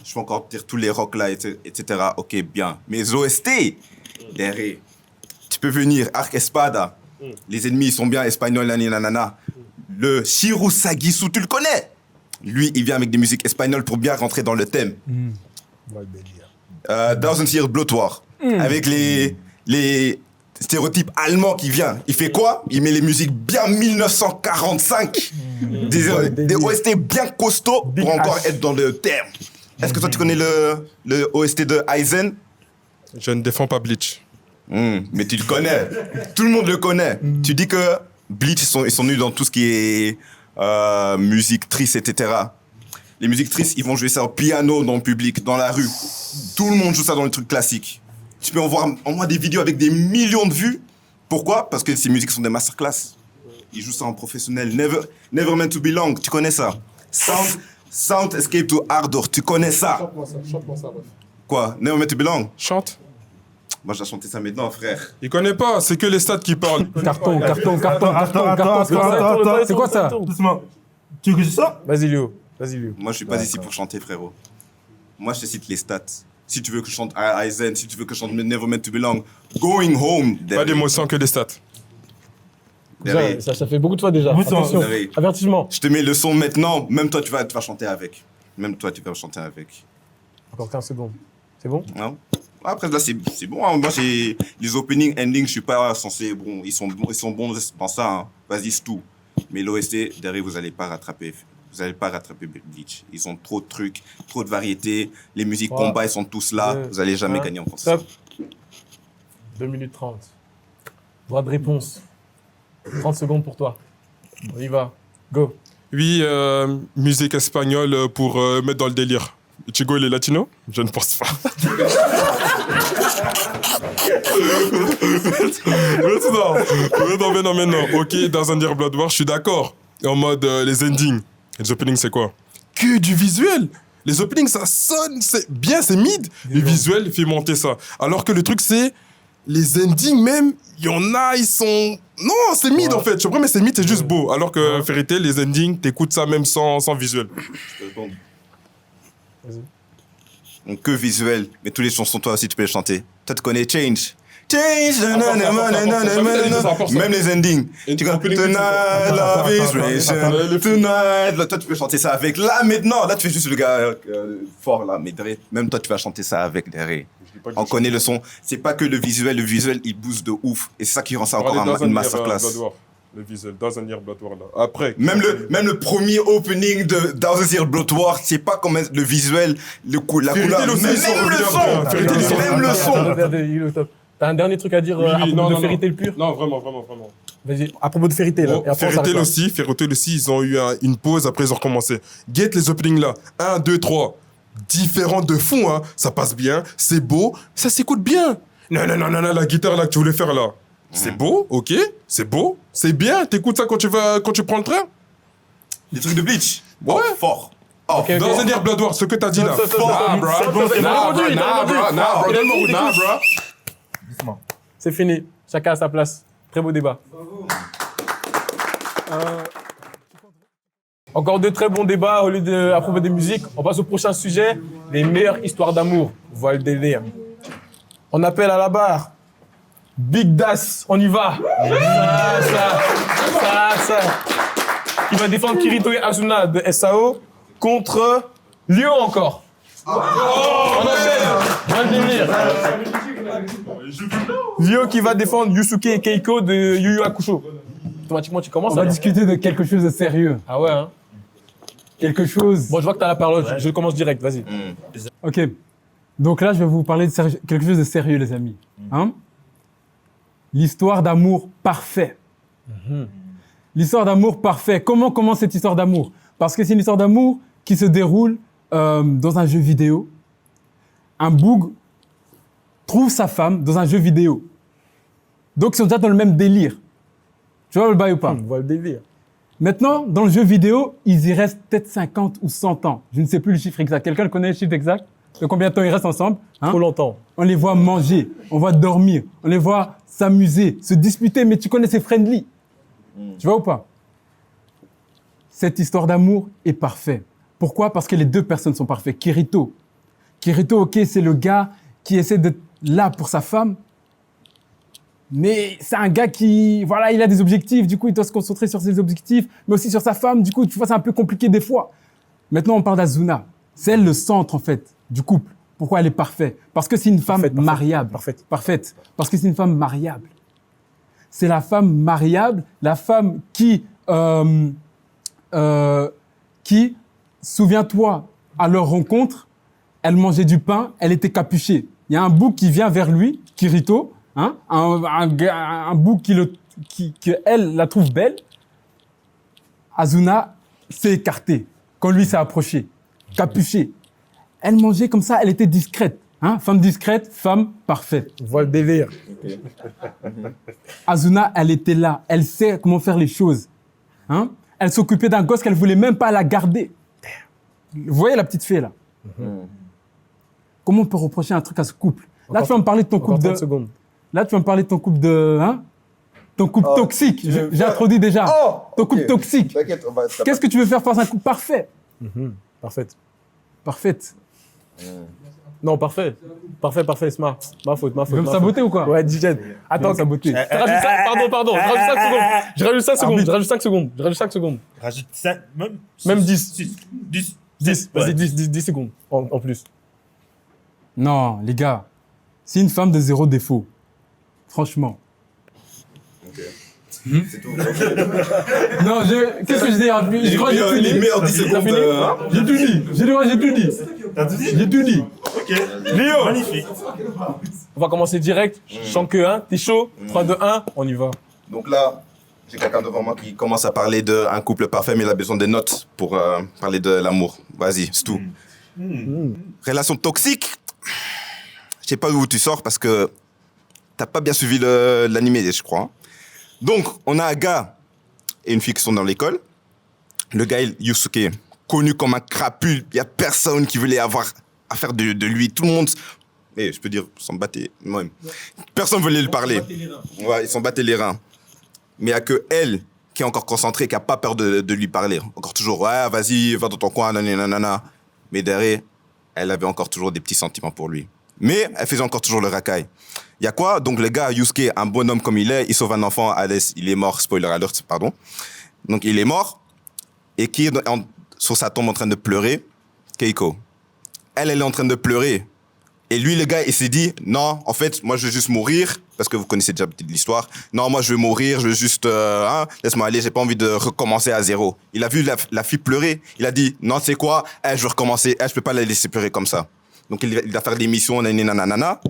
D: Je peux encore dire tous les rocks là, etc. Ok, bien. Mais OST, derrière, tu peux venir, Arc Espada. Les ennemis, ils sont bien espagnols, nanana. Le Shiro Sagisu, tu le connais? Lui, il vient avec des musiques espagnoles pour bien rentrer dans le thème. Thousand Year Blood War. Avec les stéréotype allemand qui vient. Il fait quoi? Il met les musiques bien 1945. Des OST bien costauds pour encore être dans le terme. Est-ce que toi, tu connais le OST de Aizen?
A: Je ne défends pas Bleach.
D: Mais tu le connais. Tout le monde le connaît. Tu dis que Bleach, ils sont nuls dans tout ce qui est musique triste, etc. Les musiques tristes, ils vont jouer ça au piano dans le public, dans la rue. Tout le monde joue ça dans les trucs classiques. Tu peux en voir en moins des vidéos avec des millions de vues. Pourquoi? Parce que ces musiques sont des masterclass. Ils jouent ça en professionnel. Never Meant to Belong, tu connais ça. Sound Escape to Ardor, tu connais ça.
A: Chante-moi ça, bref.
D: Quoi? Never Meant to Belong?
A: Chante.
D: Moi, je vais chanter ça maintenant, frère.
A: Il connaît pas, c'est que les stats qui parlent.
C: Carton.
F: Attends.
C: C'est quoi ça?
F: Doucement. Tu veux que je sorte?
E: Vas-y, Léo.
D: Moi, je suis pas ici pour chanter, frérot. Moi, je te cite les stats. Si tu veux que je chante Aizen, si tu veux que je chante Never Meant to Belong, Going Home.
A: Pas d'émotion que des stats.
D: Derrière.
E: Ça fait beaucoup de fois déjà. Attention.
D: Derrière.
E: Avertissement.
D: Je te mets le son maintenant, même toi, tu vas chanter avec. Même toi, tu vas chanter avec.
E: Encore 15 secondes. C'est bon?
D: Non? Après, là, c'est bon. Hein. Moi, j'ai les opening, ending, je suis pas censé. Bon, ils sont bons dans ça. Hein. Vas-y, c'est tout. Mais l'OST, derrière, vous allez pas rattraper. Vous n'allez pas rattraper Bleach. Ils ont trop de trucs, trop de variétés. Les musiques combat, ils sont tous là. Vous n'allez jamais gagner en France.
E: Stop. 2 minutes 30. Droit de réponse. 30 secondes pour toi. On y va. Go.
A: Oui, musique espagnole pour mettre dans le délire. Chigo, il est latino? Je ne pense pas. Maintenant. Ok, dans un Blood War, je suis d'accord. En mode les endings. Les openings, c'est quoi? Que du visuel. Les openings, ça sonne, c'est bien, c'est mid. Le visuel fait monter ça. Alors que le truc, c'est les endings même, il y en a, ils sont... Non, c'est mid en fait. Je comprends, mais c'est mid, c'est juste beau. Alors que Fairy Tail, les endings, t'écoutes ça même sans visuel.
E: Vas-y.
D: Donc, que visuel. Mais tous les chansons, toi aussi, tu peux les chanter. Toi, tu connais Change. Même les endings. Tu connais Tonight, Love is Racing. Tonight. Là, toi, tu peux chanter ça avec. Là, maintenant, là, tu fais juste le gars fort, là. Mais derrière, même toi, tu vas chanter ça avec derrière. On connaît le son. C'est pas que le visuel, il booste de ouf. Et c'est ça qui rend ça encore une masterclass.
A: Le visuel, dans un Blood War, là. Après.
D: Même le premier opening de Thousand Year Blood War, c'est pas comme le visuel, la couleur. Même le son.
E: T'as un dernier truc à dire à propos de Fairy Tail pur?
A: Non, vraiment.
E: Vas-y, à propos de Fairy Tail.
A: Fairy Tail aussi, ils ont eu une pause, après ils ont recommencé. Get les openings là. 1, 2, 3. Différents de fond, hein. Ça passe bien, c'est beau, ça s'écoute bien. Non, la guitare là que tu voulais faire là. C'est beau, ok, c'est beau, c'est bien. T'écoutes ça quand tu prends le train?
D: Les trucs de Bleach.
A: Ouais.
D: Fort.
A: Dans un Blood War, ce que t'as dit là. Nah, bro.
E: C'est fini. Chacun à sa place. Très beau débat. Encore de très bons débats à propos des musiques. On passe au prochain sujet. Les meilleures histoires d'amour. Voilà le délire. On appelle à la barre Big Das. On y va. Ça. Il va défendre Kirito et Asuna de SAO contre Lyon encore. On enchaîne. Bon délire. Lyon qui va défendre Yusuke et Keiko de Yu Yu Hakusho. Automatiquement, tu commences.
C: On va discuter de quelque chose de sérieux.
E: Ah ouais, hein.
C: Quelque chose...
E: Bon, je vois que t'as la parole. Je commence direct, vas-y.
C: Ok. Donc là, je vais vous parler de quelque chose de sérieux, les amis. Hein? L'histoire d'amour parfait. L'histoire d'amour parfait. Comment commence cette histoire d'amour? Parce que c'est une histoire d'amour qui se déroule dans un jeu vidéo. Un boug trouve sa femme dans un jeu vidéo. Donc, ils sont déjà dans le même délire. Tu vois le bail ou pas?
E: On voit le délire.
C: Maintenant, dans le jeu vidéo, ils y restent peut-être 50 ou 100 ans. Je ne sais plus le chiffre exact. Quelqu'un connaît le chiffre exact? De combien de temps ils restent ensemble?
E: Trop longtemps.
C: On les voit manger, on voit dormir, on les voit s'amuser, se disputer, mais tu connais, c'est friendly. Tu vois ou pas? Cette histoire d'amour est parfaite. Pourquoi? Parce que les deux personnes sont parfaites. Kirito, ok, c'est le gars qui essaie d'être là pour sa femme, mais c'est un gars qui, voilà, il a des objectifs, du coup, il doit se concentrer sur ses objectifs, mais aussi sur sa femme, du coup, tu vois, c'est un peu compliqué des fois. Maintenant, on parle d'Azuna. C'est elle le centre, en fait, du couple. Pourquoi elle est parfaite? Parce que c'est une femme mariable. Parfaite. Parce que c'est une femme mariable. c'est la femme mariable, la femme qui, souviens-toi, à leur rencontre, elle mangeait du pain, elle était capuchée. Il y a un bouc qui vient vers lui, Kirito, hein, un bouc qui elle la trouve belle. Azuna s'est écartée quand lui s'est approché, capuchée. Elle mangeait comme ça, elle était discrète. Hein, femme discrète, femme parfaite.
E: Vois le délire.
C: Azuna, elle était là, elle sait comment faire les choses. Hein? Elle s'occupait d'un gosse qu'elle voulait même pas la garder. Vous voyez la petite fille là? Comment on peut reprocher un truc à ce couple? Là, tu vas me parler de ton couple de... Là, tu vas me parler de ton couple de... Hein? Ton couple toxique. J'ai introduit déjà. Ton couple toxique. Qu'est-ce que tu veux faire face à un couple parfait?
E: Parfaite.
C: Parfaite.
E: Non, parfait. Parfait, smart. Ma faute.
C: Tu veux me saboter ou quoi?
E: Ouais, DJ. Attends,
C: saboter.
E: Pardon. Je rajoute 5 secondes.
F: Rajoute 5,
E: même 10.
F: 10.
E: Vas-y, 10 secondes en plus.
C: Non, les gars, c'est une femme de zéro défaut. Franchement.
D: C'est tout.
C: Non, qu'est-ce que je dis? Je crois que j'ai tout dit.
D: Les meilleurs 10 secondes.
C: J'ai tout dit. J'ai tout dit.
F: T'as tout dit?
C: J'ai tout dit.
F: Ok. Léo. Magnifique.
E: On va commencer direct. Je sens que, hein, t'es chaud. 3, 2, 1, on y va.
D: Donc là, j'ai quelqu'un devant moi qui commence à parler d'un couple parfait, mais il a besoin des notes pour parler de l'amour. Vas-y, c'est tout. Relation toxique. Je sais pas d'où tu sors parce que t'as pas bien suivi l'animé, je crois. Donc, on a un gars et une fille qui sont dans l'école. Le gars, Yusuke, connu comme un crapule. Il y a personne qui voulait avoir affaire de lui. Tout le monde, et je peux dire, s'en battait moi-même. Personne voulait lui parler. Ouais, ils s'en battaient les reins. Mais il n'y a que elle qui est encore concentrée, qui n'a pas peur de lui parler. Encore toujours, ouais, vas-y, va dans ton coin, nanana. Mais derrière, elle avait encore toujours des petits sentiments pour lui. Mais elle faisait encore toujours le racaille. Il y a quoi? Donc le gars, Yusuke, un bonhomme comme il est, il sauve un enfant, Hades, il est mort, spoiler alert, pardon. Donc il est mort, et qui est sur sa tombe en train de pleurer? Keiko. Elle est en train de pleurer. Et lui, le gars, il s'est dit, non, en fait, moi, je veux juste mourir, parce que vous connaissez déjà l'histoire. Non, moi, je veux mourir, je veux juste, laisse-moi aller, j'ai pas envie de recommencer à zéro. Il a vu la fille pleurer, il a dit, non, c'est quoi? Je veux recommencer, je peux pas la laisser pleurer comme ça. Donc il va faire des missions, nanana.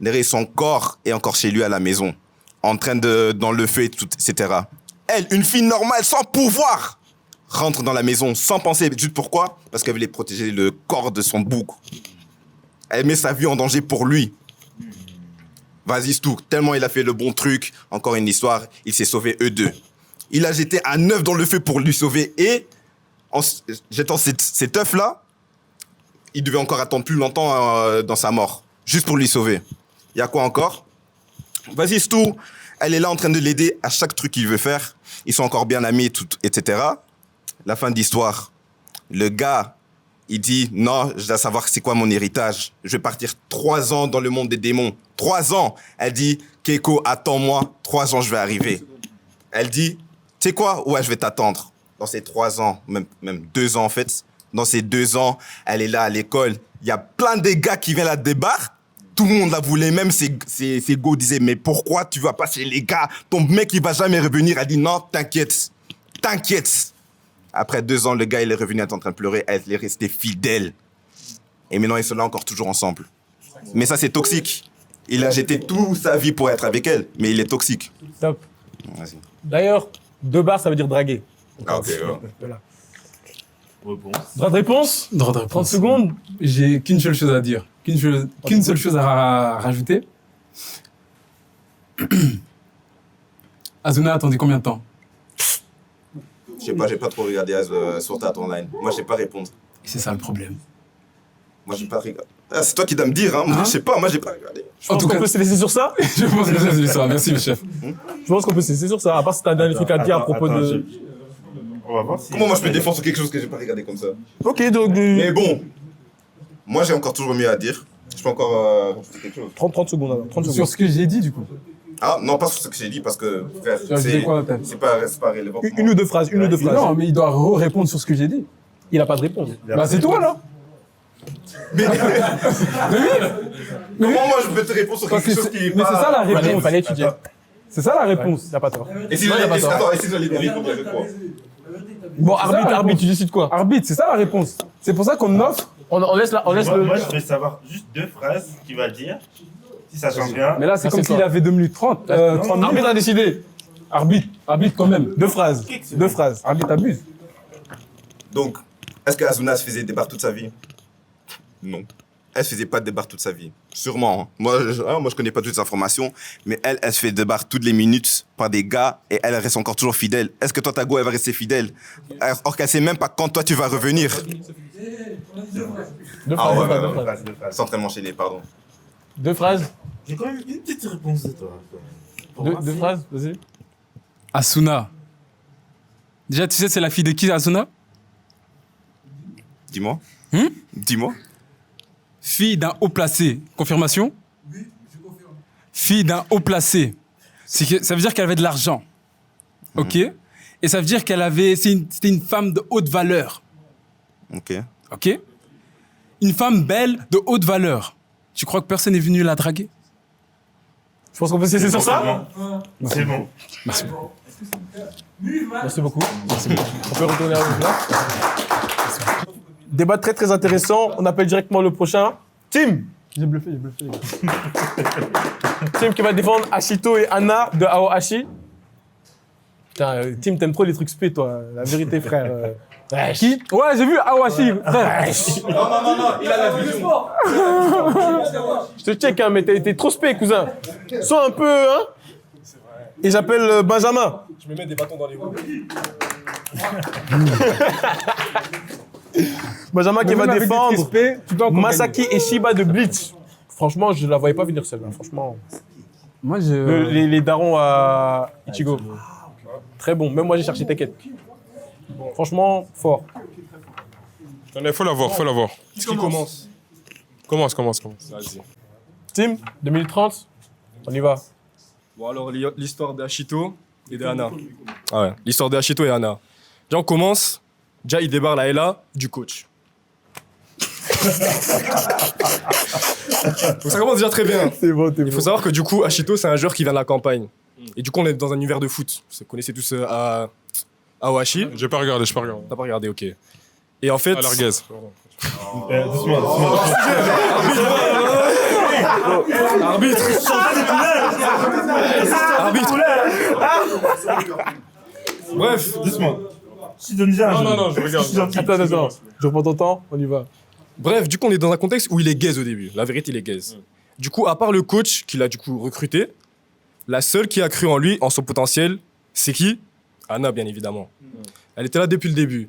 D: Derrière, son corps est encore chez lui à la maison, en train dans le feu, et tout, etc. Elle, une fille normale, sans pouvoir, rentre dans la maison, sans penser. Juste pourquoi? Parce qu'elle voulait protéger le corps de son bouc. Elle met sa vie en danger pour lui. Vas-y, c'est tout. Tellement il a fait le bon truc. Encore une histoire, il s'est sauvé eux deux. Il a jeté un œuf dans le feu pour lui sauver. Et en jetant cet œuf-là, il devait encore attendre plus longtemps dans sa mort. Juste pour lui sauver. Il y a quoi encore? Vas-y, c'est tout. Elle est là en train de l'aider à chaque truc qu'il veut faire. Ils sont encore bien amis, tout, etc. La fin d'histoire. Le gars, il dit, non, je dois savoir c'est quoi mon héritage. Je vais partir 3 ans dans le monde des démons. 3 ans. Elle dit, Keiko, attends-moi. 3 ans, je vais arriver. Elle dit, tu sais quoi? Ouais, je vais t'attendre. Dans ces 3 ans, même 2 ans en fait. Dans ces 2 ans, elle est là à l'école. Il y a plein de gars qui viennent la débarquer. Tout le monde la voulait, même ses go disaient, mais pourquoi tu vas passer les gars? Ton mec, il va jamais revenir. Elle dit, non, t'inquiète. Après 2 ans, le gars, il est revenu, elle est en train de pleurer. Elle est restée fidèle. Et maintenant, ils sont là encore toujours ensemble. Mais ça, c'est toxique. Il a jeté toute sa vie pour être avec elle, mais il est toxique.
E: Top.
D: Vas-y.
E: D'ailleurs, 2 barres, ça veut dire draguer.
D: Ah, ok,
E: voilà. Droit de réponse? 30 secondes?
C: J'ai qu'une seule chose à dire. Qu'une seule chose à rajouter. Azuna a attendu combien de temps?
D: Je sais pas, j'ai pas trop regardé sur ta online. Moi, je sais pas répondre.
C: C'est ça le problème.
D: Moi, j'ai pas regardé. Ah, c'est toi qui dois me dire, hein. Moi, je sais pas, moi, j'ai pas regardé.
E: Je pense qu'on peut se laisser sur ça?
C: Je pense que c'est ça. Merci, le chef.
E: Je pense qu'on peut se laisser sur ça. À part si t'as un dernier truc à dire à propos de...
G: On va voir si...
D: Comment moi, je peux défendre sur quelque chose que j'ai pas regardé comme ça?
E: Ok, donc...
D: Mais bon, moi, j'ai encore toujours mieux à dire. Je peux encore rajouter quelque chose.
E: 30 secondes, alors. 30 secondes.
C: Sur ce que j'ai dit, du coup.
D: Ah, non, pas sur ce que j'ai dit, parce que, frère, c'est pas relevant.
E: Une ou deux phrases.
C: Non, mais il doit répondre sur ce que j'ai dit.
E: Il a pas de réponse.
C: Bah, c'est toi, là.
D: Mais comment moi, je peux te répondre sur quelque chose qui est
C: Mais
D: pas...
C: c'est ça la réponse.
E: Fallait étudier.
C: C'est ça la réponse.
E: T'as pas tort.
D: Et si je l'ai donné, combien de fois?
E: Bon,
C: C'est ça, la
E: arbitre,
C: réponse.
E: tu décides quoi?
C: Arbitre, c'est ça la réponse. C'est pour ça qu'on offre.
E: On laisse
F: Moi,
E: le.
F: moi, je vais savoir juste 2 phrases qu'il va dire. Si ça change bien.
C: Mais là, c'est
E: Ah,
C: comme
E: c'est
C: s'il
E: toi.
C: avait 2 minutes 30. 30 minutes.
E: Arbitre a décidé.
C: Arbitre quand même.
E: 2 phrases. 2 phrases.
C: Arbitre abuse.
D: Donc, est-ce que Azuna se faisait des bars toute sa vie? Non. Elle se faisait pas des bars toute sa vie. Sûrement. Hein. Moi, je connais pas toutes les informations, mais elle se fait des bars toutes les minutes par des gars et elle reste encore toujours fidèle. Est-ce que toi, ta go, elle va rester fidèle? Or qu'elle sait même pas quand toi, tu vas revenir.
E: Deux
D: Ah
E: phrases.
D: ouais,
E: deux
D: ouais,
E: phrases.
D: ouais. Sans très m'enchaîner, pardon.
E: 2 phrases.
F: J'ai quand même une petite réponse de toi.
E: Deux phrases, vas-y.
C: Asuna. Déjà, tu sais, c'est la fille de qui, Asuna?
D: Dis-moi. Dis-moi.
C: Fille d'un haut placé. Confirmation? Oui, je confirme. Fille d'un haut placé. Ça veut dire qu'elle avait de l'argent. OK? Et ça veut dire qu'elle avait. C'était une femme de haute valeur.
D: Ok.
C: OK? Une femme belle de haute valeur. Tu crois que personne n'est venu la draguer?
E: Je pense qu'on peut se laisser sur ça.
F: C'est bon.
C: Merci.
E: Merci beaucoup. On peut retourner à votre place. Débat très très intéressant. On appelle directement le prochain. Tim.
C: J'ai bluffé.
E: Tim qui va défendre Ashito et Anna de Aohashi. Putain, Tim, t'aimes trop les trucs spé, toi. La vérité, frère.
C: Qui? Ouais, j'ai vu Awashi, frère.
D: Non, il a la vision.
E: Je te check, hein, mais t'es trop spé, cousin. Sois un peu, hein. Et j'appelle Benjamin.
K: Je me mets des bâtons dans les roues.
E: Benjamin qui va
C: Même avec des
E: défendre
C: crispés, tu dois encore
E: Masaki et Shiba de Bleach. Franchement, je la voyais pas venir celle-là. Franchement.
C: Moi, je.
E: Les darons à Ichigo. Très bon. Même moi, j'ai cherché Tekken. Franchement, fort.
A: Il faut la voir.
K: Qui commence?
A: Commence.
K: Vas-y.
E: Tim, 2030, on y va.
K: Bon, alors, l'histoire d'Ashito et de Anna. Ah ouais, l'histoire d'Ashito et Anna. Déjà, on commence. Déjà, il débarre la Ella du coach. Donc, ça commence déjà très bien.
E: C'est bon,
K: Il faut savoir que du coup, Ashito, c'est un joueur qui vient de la campagne. Et du coup, on est dans un univers de foot. Vous connaissez tous Aohashi.
A: J'ai pas regardé.
K: T'as pas regardé, ok. Et en fait.
A: À l'Arguez.
F: Doucement.
K: Arbitre. Bref.
F: Doucement. Je donne déjà un jeu.
A: Non, je regarde.
E: Attends. Je reprends ton temps, on y va.
K: Bref, du coup, on est dans un contexte où il est gaze au début. La vérité, il est gaze. Du coup, à part le coach qu'il a du coup recruté, la seule qui a cru en lui, en son potentiel, c'est qui? Anna, bien évidemment. Elle était là depuis le début.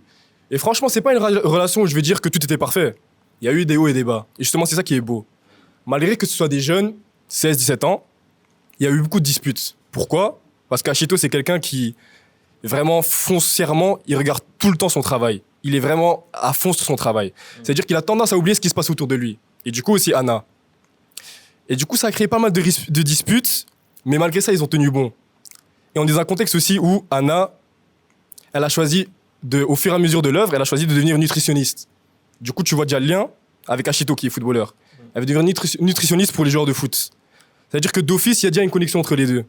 K: Et franchement, c'est pas une relation où je vais dire que tout était parfait. Il y a eu des hauts et des bas. Et justement, c'est ça qui est beau. Malgré que ce soit des jeunes, 16-17 ans, il y a eu beaucoup de disputes. Pourquoi? Parce qu'Ashito, c'est quelqu'un qui, vraiment foncièrement, il regarde tout le temps son travail. Il est vraiment à fond sur son travail. C'est-à-dire qu'il a tendance à oublier ce qui se passe autour de lui. Et du coup, aussi Anna. Et du coup, ça a créé pas mal de disputes, mais malgré ça, ils ont tenu bon. Et on est dans un contexte aussi où Anna, elle a choisi, au fur et à mesure de l'œuvre, elle a choisi de devenir nutritionniste. Du coup, tu vois déjà le lien avec Ashito, qui est footballeur. Elle veut devenir nutritionniste pour les joueurs de foot. C'est-à-dire que d'office, il y a déjà une connexion entre les deux.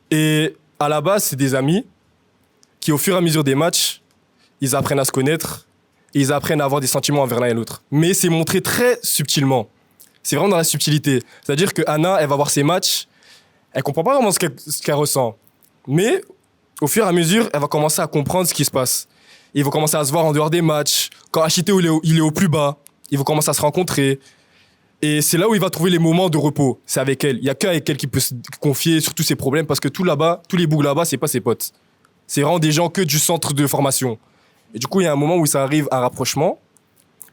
K: Et à la base, c'est des amis qui, au fur et à mesure des matchs, ils apprennent à se connaître et ils apprennent à avoir des sentiments envers l'un et l'autre. Mais c'est montré très subtilement. C'est vraiment dans la subtilité. C'est-à-dire que Anna, elle va voir ses matchs, elle comprend pas vraiment ce qu'elle ressent. Mais au fur et à mesure, elle va commencer à comprendre ce qui se passe. Ils vont commencer à se voir en dehors des matchs. Quand Ashito il est au plus bas, ils vont commencer à se rencontrer. Et c'est là où il va trouver les moments de repos. C'est avec elle. Il n'y a qu'avec elle qu'il peut se confier sur tous ses problèmes parce que tous les bougs là-bas, c'est pas ses potes. C'est vraiment des gens que du centre de formation. Et du coup, il y a un moment où ça arrive à un rapprochement.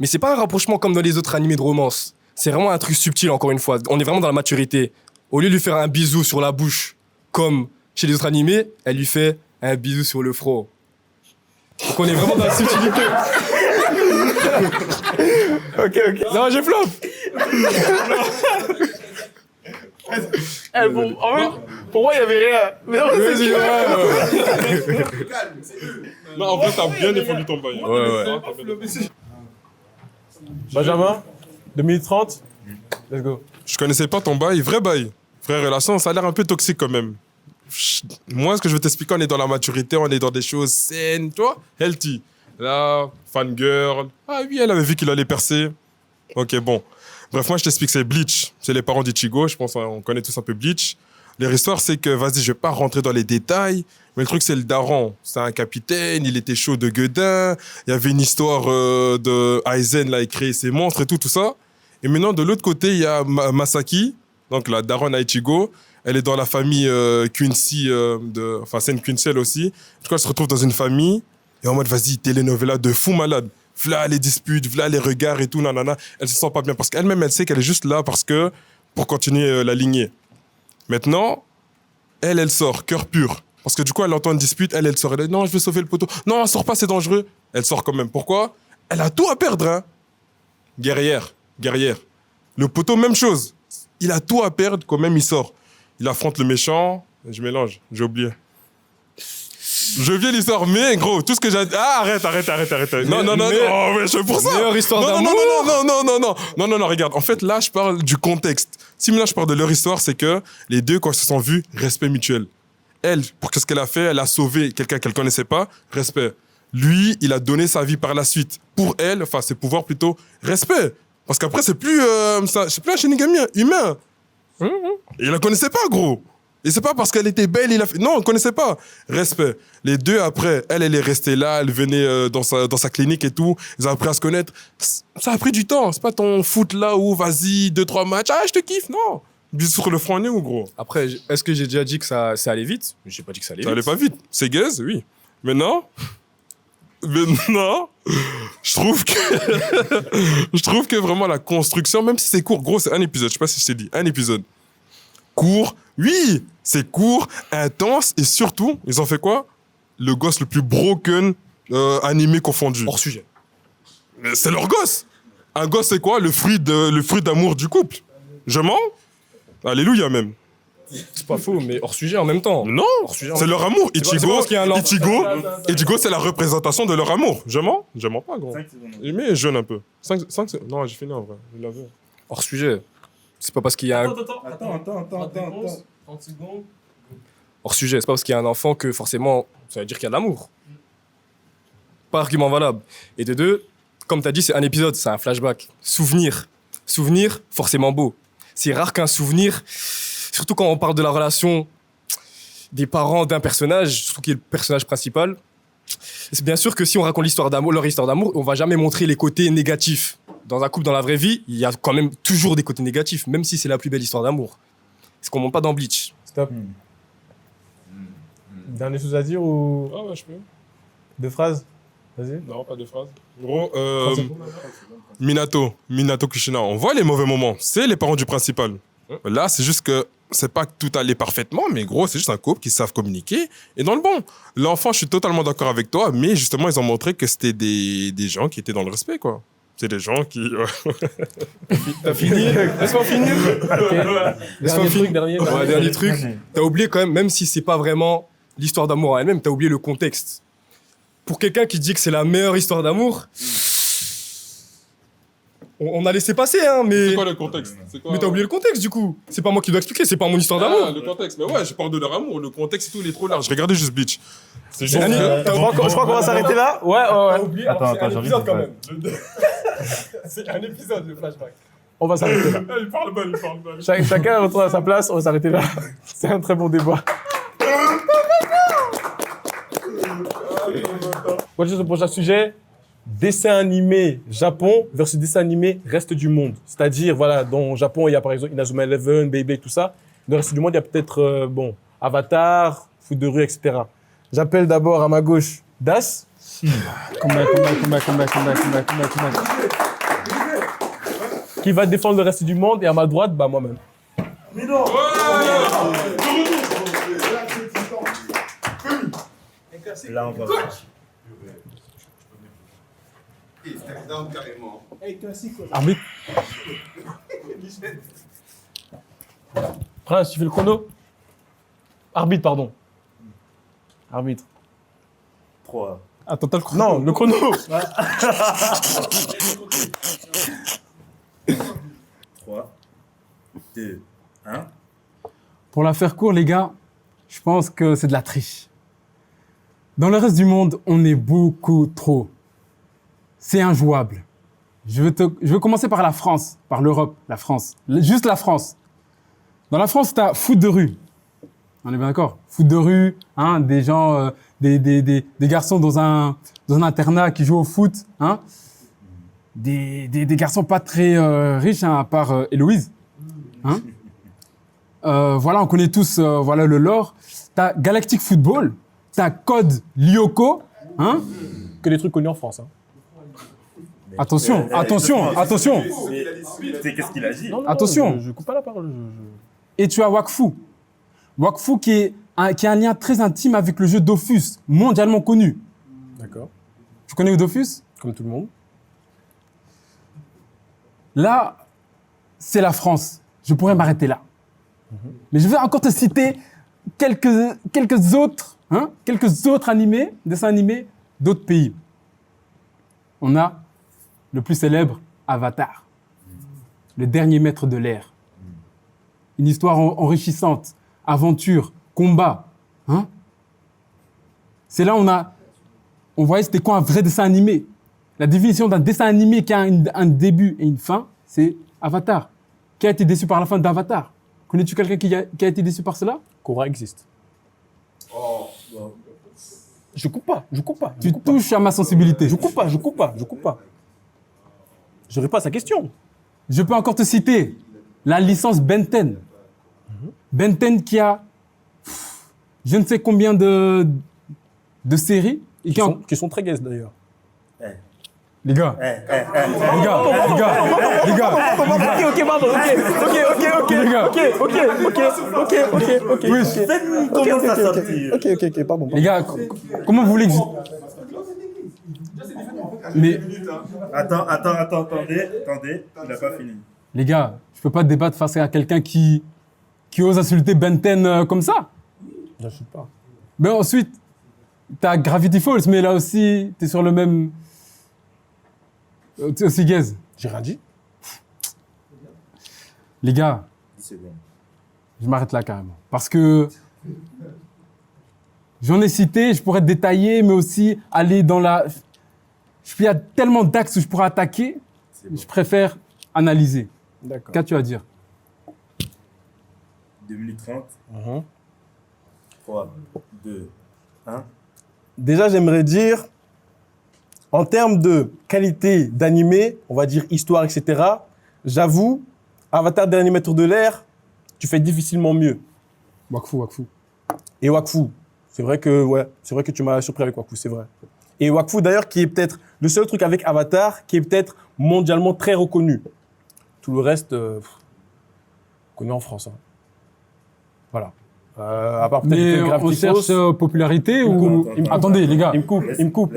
K: Mais c'est pas un rapprochement comme dans les autres animés de romance. C'est vraiment un truc subtil, encore une fois. On est vraiment dans la maturité. Au lieu de lui faire un bisou sur la bouche, comme chez les autres animés, elle lui fait un bisou sur le front. Donc on est vraiment dans la subtilité.
E: Ok.
K: Non, je flop.
E: Pour moi, il y avait rien. Mais non,
K: Vas-y,
A: Non, en vrai, t'as bien défendu ton bail.
K: ouais.
E: Benjamin, 2030, let's go.
A: Je connaissais pas ton bail, vrai bail. Vraie relation, ça a l'air un peu toxique quand même. Moi, ce que je veux t'expliquer, on est dans la maturité, on est dans des choses saines, tu vois, healthy. Là, fangirl. Ah oui, elle avait vu qu'il allait percer. Ok, bon. Bref, moi, je t'explique, c'est Bleach. C'est les parents d'Ichigo. Je pense qu'on connaît tous un peu Bleach. Leur histoire, c'est que, vas-y, je vais pas rentrer dans les détails, mais le truc, c'est le daron. C'est un capitaine, il était chaud de gueudin. Il y avait une histoire de Aizen, là, il créait ses monstres et tout ça. Et maintenant, de l'autre côté, il y a Masaki, donc la daronne à Ichigo. Elle est dans la famille Quincy, enfin, c'est une Quincy, elle aussi. En tout cas, elle se retrouve dans une famille, et en mode, vas-y, telenovela de fou malade. V'là les disputes, v'là les regards et tout, nanana. Elle se sent pas bien, parce qu'elle-même, elle sait qu'elle est juste là pour continuer la lignée. Maintenant, elle sort, cœur pur. Parce que du coup, elle entend une dispute, elle sort. Elle dit, non, je veux sauver le poteau. Non, sors pas, c'est dangereux. Elle sort quand même. Pourquoi? Elle a tout à perdre, hein. Guerrière. Le poteau, même chose. Il a tout à perdre, quand même, il sort. Il affronte le méchant. Je mélange, j'ai oublié. Je viens l'histoire, mais gros, tout ce que j'ai... Ah, arrête. Non, mais je fais pour ça.
K: Meilleure histoire d'amour.
A: Non, regarde. En fait, là, je parle du contexte. Si maintenant je parle de leur histoire, c'est que les deux, quand ils se sont vus, respect mutuel. Elle, pour ce qu'elle a fait, elle a sauvé quelqu'un qu'elle connaissait pas, respect. Lui, il a donné sa vie par la suite. Pour elle, enfin, ses pouvoirs plutôt, respect. Parce qu'après, c'est plus un Shinigami humain. Et il la connaissait pas, gros. Et c'est pas parce qu'elle était belle, il a fait... Non, on connaissait pas. Respect. Les deux, après, elle est restée là, elle venait dans sa clinique et tout. Ils ont appris à se connaître. Ça a pris du temps. C'est pas ton foot là où, vas-y, 2-3 matchs. Ah, je te kiffe, non. Bisous sur le front nez ou gros.
K: Après, est-ce que j'ai déjà dit que ça allait vite? J'ai pas dit que ça allait vite.
A: Ça allait pas vite. C'est gaze, oui. Maintenant, je trouve que vraiment la construction, même si c'est court, gros, c'est un épisode. Je sais pas si je t'ai dit. Un épisode. Court, oui, c'est court, intense, et surtout, ils ont fait quoi? Le gosse le plus broken animé confondu.
K: Hors sujet.
A: Mais c'est leur gosse. Un gosse, c'est quoi? Le fruit d'amour du couple. Je mens? Alléluia même.
K: C'est pas faux, mais hors sujet en même temps.
A: Non, c'est leur amour. Ichigo, c'est la représentation de leur amour. Je mens pas, gros. Mais jeune un peu. 5, non, j'ai fini en vrai. Je l'avais.
K: Hors sujet. C'est pas parce qu'il y a un...
G: Attends.
C: 30 secondes.
K: Hors sujet, c'est pas parce qu'il y a un enfant que forcément, ça veut dire qu'il y a de l'amour. Pas argument valable. Et de deux, comme t'as dit, c'est un épisode, c'est un flashback. Souvenir, forcément beau. C'est rare qu'un souvenir, surtout quand on parle de la relation des parents d'un personnage, surtout qui est le personnage principal, c'est bien sûr que si on raconte leur histoire d'amour, on va jamais montrer les côtés négatifs. Dans un couple, dans la vraie vie, il y a quand même toujours des côtés négatifs, même si c'est la plus belle histoire d'amour. C'est qu'on monte pas dans Bleach.
E: Stop. Dernière chose à dire ou...
A: Ah ouais, je peux.
E: 2 phrases? Vas-y.
A: Non, pas de phrase. Gros, Minato Kushina, on voit les mauvais moments. C'est les parents du principal. Là, c'est juste que c'est pas que tout allait parfaitement, mais gros, c'est juste un couple qui savent communiquer. Et dans le bon, l'enfant, je suis totalement d'accord avec toi, mais justement, ils ont montré que c'était des gens qui étaient dans le respect, quoi. C'est des gens qui...
K: T'as fini? Laisse-moi finir. Dernier truc. T'as oublié quand même si c'est pas vraiment l'histoire d'amour en elle-même, t'as oublié le contexte. Pour quelqu'un qui dit que c'est la meilleure histoire d'amour, on a laissé passer, hein, mais...
A: C'est quoi le contexte?
K: Mais t'as oublié le contexte, du coup. C'est pas moi qui dois expliquer, c'est pas mon histoire d'amour.
A: Le contexte, mais ouais, je parle de leur amour. Le contexte et tout, il est trop large. Regardez juste Bleach. C'est juste...
E: Je crois qu'on va s'arrêter là. Ouais.
K: T'as oublié,
F: Attends,
K: c'est un
F: j'ai
K: épisode
F: envie de
K: quand même. C'est un épisode, le flashback.
E: On va s'arrêter là.
A: Il parle mal.
E: Chacun retourne à sa place, on va s'arrêter là. C'est un très bon débat. Quoi de le prochain sujet? Dessin animé Japon versus dessin animé reste du monde. C'est-à-dire, voilà, dans le Japon, il y a par exemple Inazuma Eleven, Beyblade, tout ça. Dans le reste du monde, il y a peut-être, Avatar, foot de rue, etc. J'appelle d'abord à ma gauche Das. Qui va défendre le reste du monde, et à ma droite, bah moi-même.
F: Mais non. Là, on va voir.
E: Arbitre. Prince, tu fais le chrono? Arbitre, pardon. Arbitre.
F: 3.
E: Attends, t'as le chrono? Non, le chrono.
F: 3, 2, 1.
C: Pour la faire court, les gars, je pense que c'est de la triche. Dans le reste du monde, on est beaucoup trop. C'est injouable. Je veux commencer par la France, par l'Europe, la France. Juste la France. Dans la France, tu as foot de rue. On est bien d'accord. Foot de rue, hein, des gens, des garçons dans un internat qui jouent au foot. Hein. Des garçons pas très riches, hein, à part Héloïse. Hein. Voilà, on connaît tous voilà, le lore. Tu as Galactic Football. Tu as Code Lyoko. Hein.
E: Que des trucs connus en France. Hein.
C: Attention.
F: C'est qu'est-ce qu'il a dit?
E: Non,
C: attention.
E: Je coupe pas la parole.
C: Et tu as Wakfu. Wakfu qui a un lien très intime avec le jeu Dofus, mondialement connu.
E: D'accord.
C: Tu connais Dofus?
E: Comme tout le monde.
C: Là, c'est la France. Je pourrais m'arrêter là. Mais je vais encore te citer quelques autres animés, dessins animés d'autres pays. On a le plus célèbre, Avatar. Le dernier maître de l'air. Une histoire enrichissante, aventure, combat. Hein? C'est là on voyait c'était quoi un vrai dessin animé. La définition d'un dessin animé qui a un début et une fin, c'est Avatar. Qui a été déçu par la fin d'Avatar? Connais-tu quelqu'un qui a été déçu par cela?
E: Korra existe. Je coupe pas.
C: Tu touches à ma sensibilité.
E: Je coupe pas. Je réponds à sa question.
C: Je peux encore te citer la licence Ben 10. Ben 10 qui a je ne sais combien de séries. Et
E: qui sont très gays d'ailleurs.
C: Les gars.
E: Ok, pardon. Ok.
F: Faites-nous commencer à sortir.
E: Ok, pardon.
C: Les gars, comment vous voulez que je... Mais...
F: Attendez, il n'a pas fini.
C: Les gars, je peux pas débattre face à quelqu'un qui ose insulter Ben 10 comme ça.
E: J'insulte pas.
C: Mais ensuite, t'as Gravity Falls, mais là aussi, t'es sur le même... T'es aussi gaze.
E: J'ai rien dit.
C: Les gars, je m'arrête là carrément. Parce que j'en ai cité, je pourrais détailler, mais aussi aller dans la... Il y a tellement d'axes où je pourrais attaquer, je préfère analyser.
E: D'accord.
C: Qu'as-tu à dire?
F: 2 minutes 30. 3, 2, 1.
E: Déjà, j'aimerais dire, en termes de qualité d'animé, on va dire histoire, etc., j'avoue, Avatar Dernier Maître de l'air, tu fais difficilement mieux.
C: Wakfu.
E: Et Wakfu, c'est vrai que tu m'as surpris avec Wakfu, c'est vrai. Et Wakfu, d'ailleurs, qui est peut-être le seul truc avec Avatar qui est peut-être mondialement très reconnu. Tout le reste, connu en France. Hein. Voilà. À part peut-être
C: mais on cherche popularité ou... Attendez, les gars.
E: Il me coupe.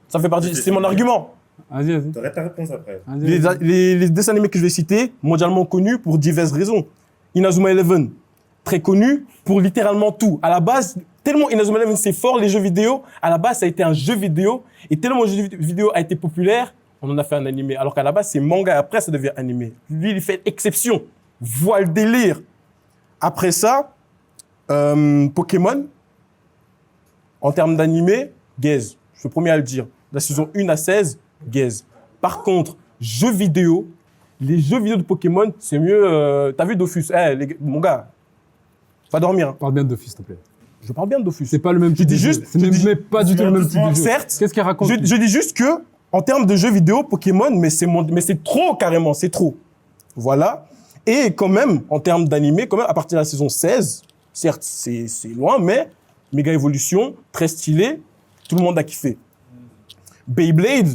E: Ça fait partie, c'est mon argument.
C: Vas-y.
F: T'aurais ta réponse après.
E: Les dessins animés que je vais citer, mondialement connus pour diverses raisons. Inazuma Eleven, très connu pour littéralement tout. À la base, tellement Inazuma Eleven c'est fort, les jeux vidéo, à la base ça a été un jeu vidéo, et tellement le jeu vidéo a été populaire, on en a fait un animé. Alors qu'à la base c'est manga, après ça devient animé. Lui il fait exception, voit le délire. Après ça, Pokémon, en termes d'animé, gaze. Je suis le premier à le dire. La saison 1 à 16, gaze. Par contre, jeux vidéo, les jeux vidéo de Pokémon, c'est mieux. T'as vu Dofus? Mon gars, va dormir. Hein.
C: Parle bien de Dofus, s'il te plaît.
E: Je parle bien de Dofus.
C: C'est pas le même type de jeu. C'est pas du tout le même type de jeu.
E: Certes.
C: Qu'est-ce qu'il raconte?
E: Je dis juste que, en termes de jeux vidéo, Pokémon, mais c'est trop carrément, c'est trop. Voilà. Et quand même, en termes d'animé, quand même, à partir de la saison 16, certes, c'est loin, mais méga évolution, très stylé, tout le monde a kiffé. Beyblade,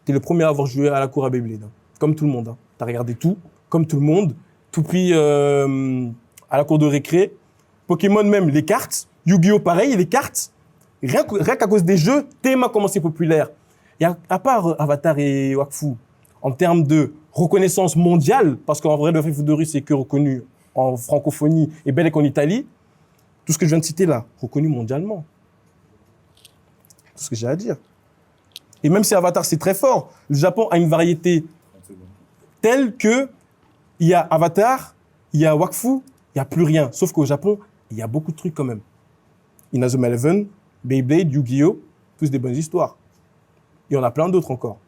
E: t'es le premier à avoir joué à la cour à Beyblade, hein. Comme tout le monde. Hein. T'as regardé tout, comme tout le monde. Toupie à la cour de récré. Pokémon même, les cartes. Yu-Gi-Oh! Pareil, les cartes. Rien qu'à cause des jeux, tellement comment c'est populaire. Et à part Avatar et Wakfu, en termes de reconnaissance mondiale, parce qu'en vrai, le Foot de rue, c'est que reconnu en francophonie et bel et qu'en Italie, tout ce que je viens de citer là, reconnu mondialement. C'est ce que j'ai à dire. Et même si Avatar, c'est très fort, le Japon a une variété telle que il y a Avatar, il y a Wakfu, il n'y a plus rien. Sauf qu'au Japon, il y a beaucoup de trucs quand même. Inazuma Eleven, Beyblade, Yu-Gi-Oh! Tous des bonnes histoires. Il y en a plein d'autres encore.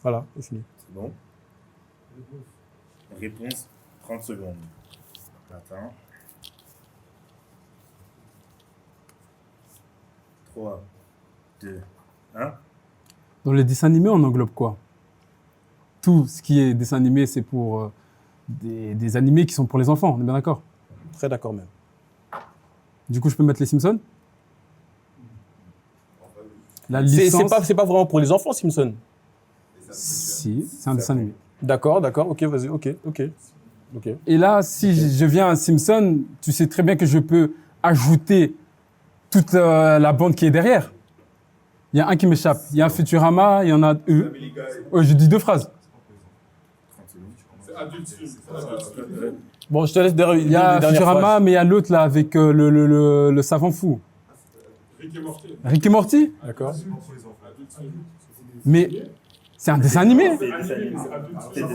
E: Voilà, c'est fini.
F: C'est bon. Réponse, 30 secondes. Attends. 3, 2, 1.
C: Dans les dessins animés, on englobe quoi? Tout ce qui est dessin animé, c'est pour des animés qui sont pour les enfants, on est bien d'accord?
E: Très d'accord même.
C: Du coup, je peux mettre les Simpsons? La licence...
E: C'est pas vraiment pour les enfants, Simpson.
C: Si, c'est un dessin animé.
E: D'accord, ok, vas-y, ok.
C: Et là, si je viens à Simpson, tu sais très bien que je peux ajouter toute la bande qui est derrière. Il y a un qui m'échappe. Il y a un Futurama, il y en a eux. Je dis 2 phrases.
E: Bon, je te laisse derrière.
C: Il y a Futurama, mais il y a l'autre là avec le savant fou. Rick et Morty.
E: D'accord.
C: Mais c'est un dessin animé.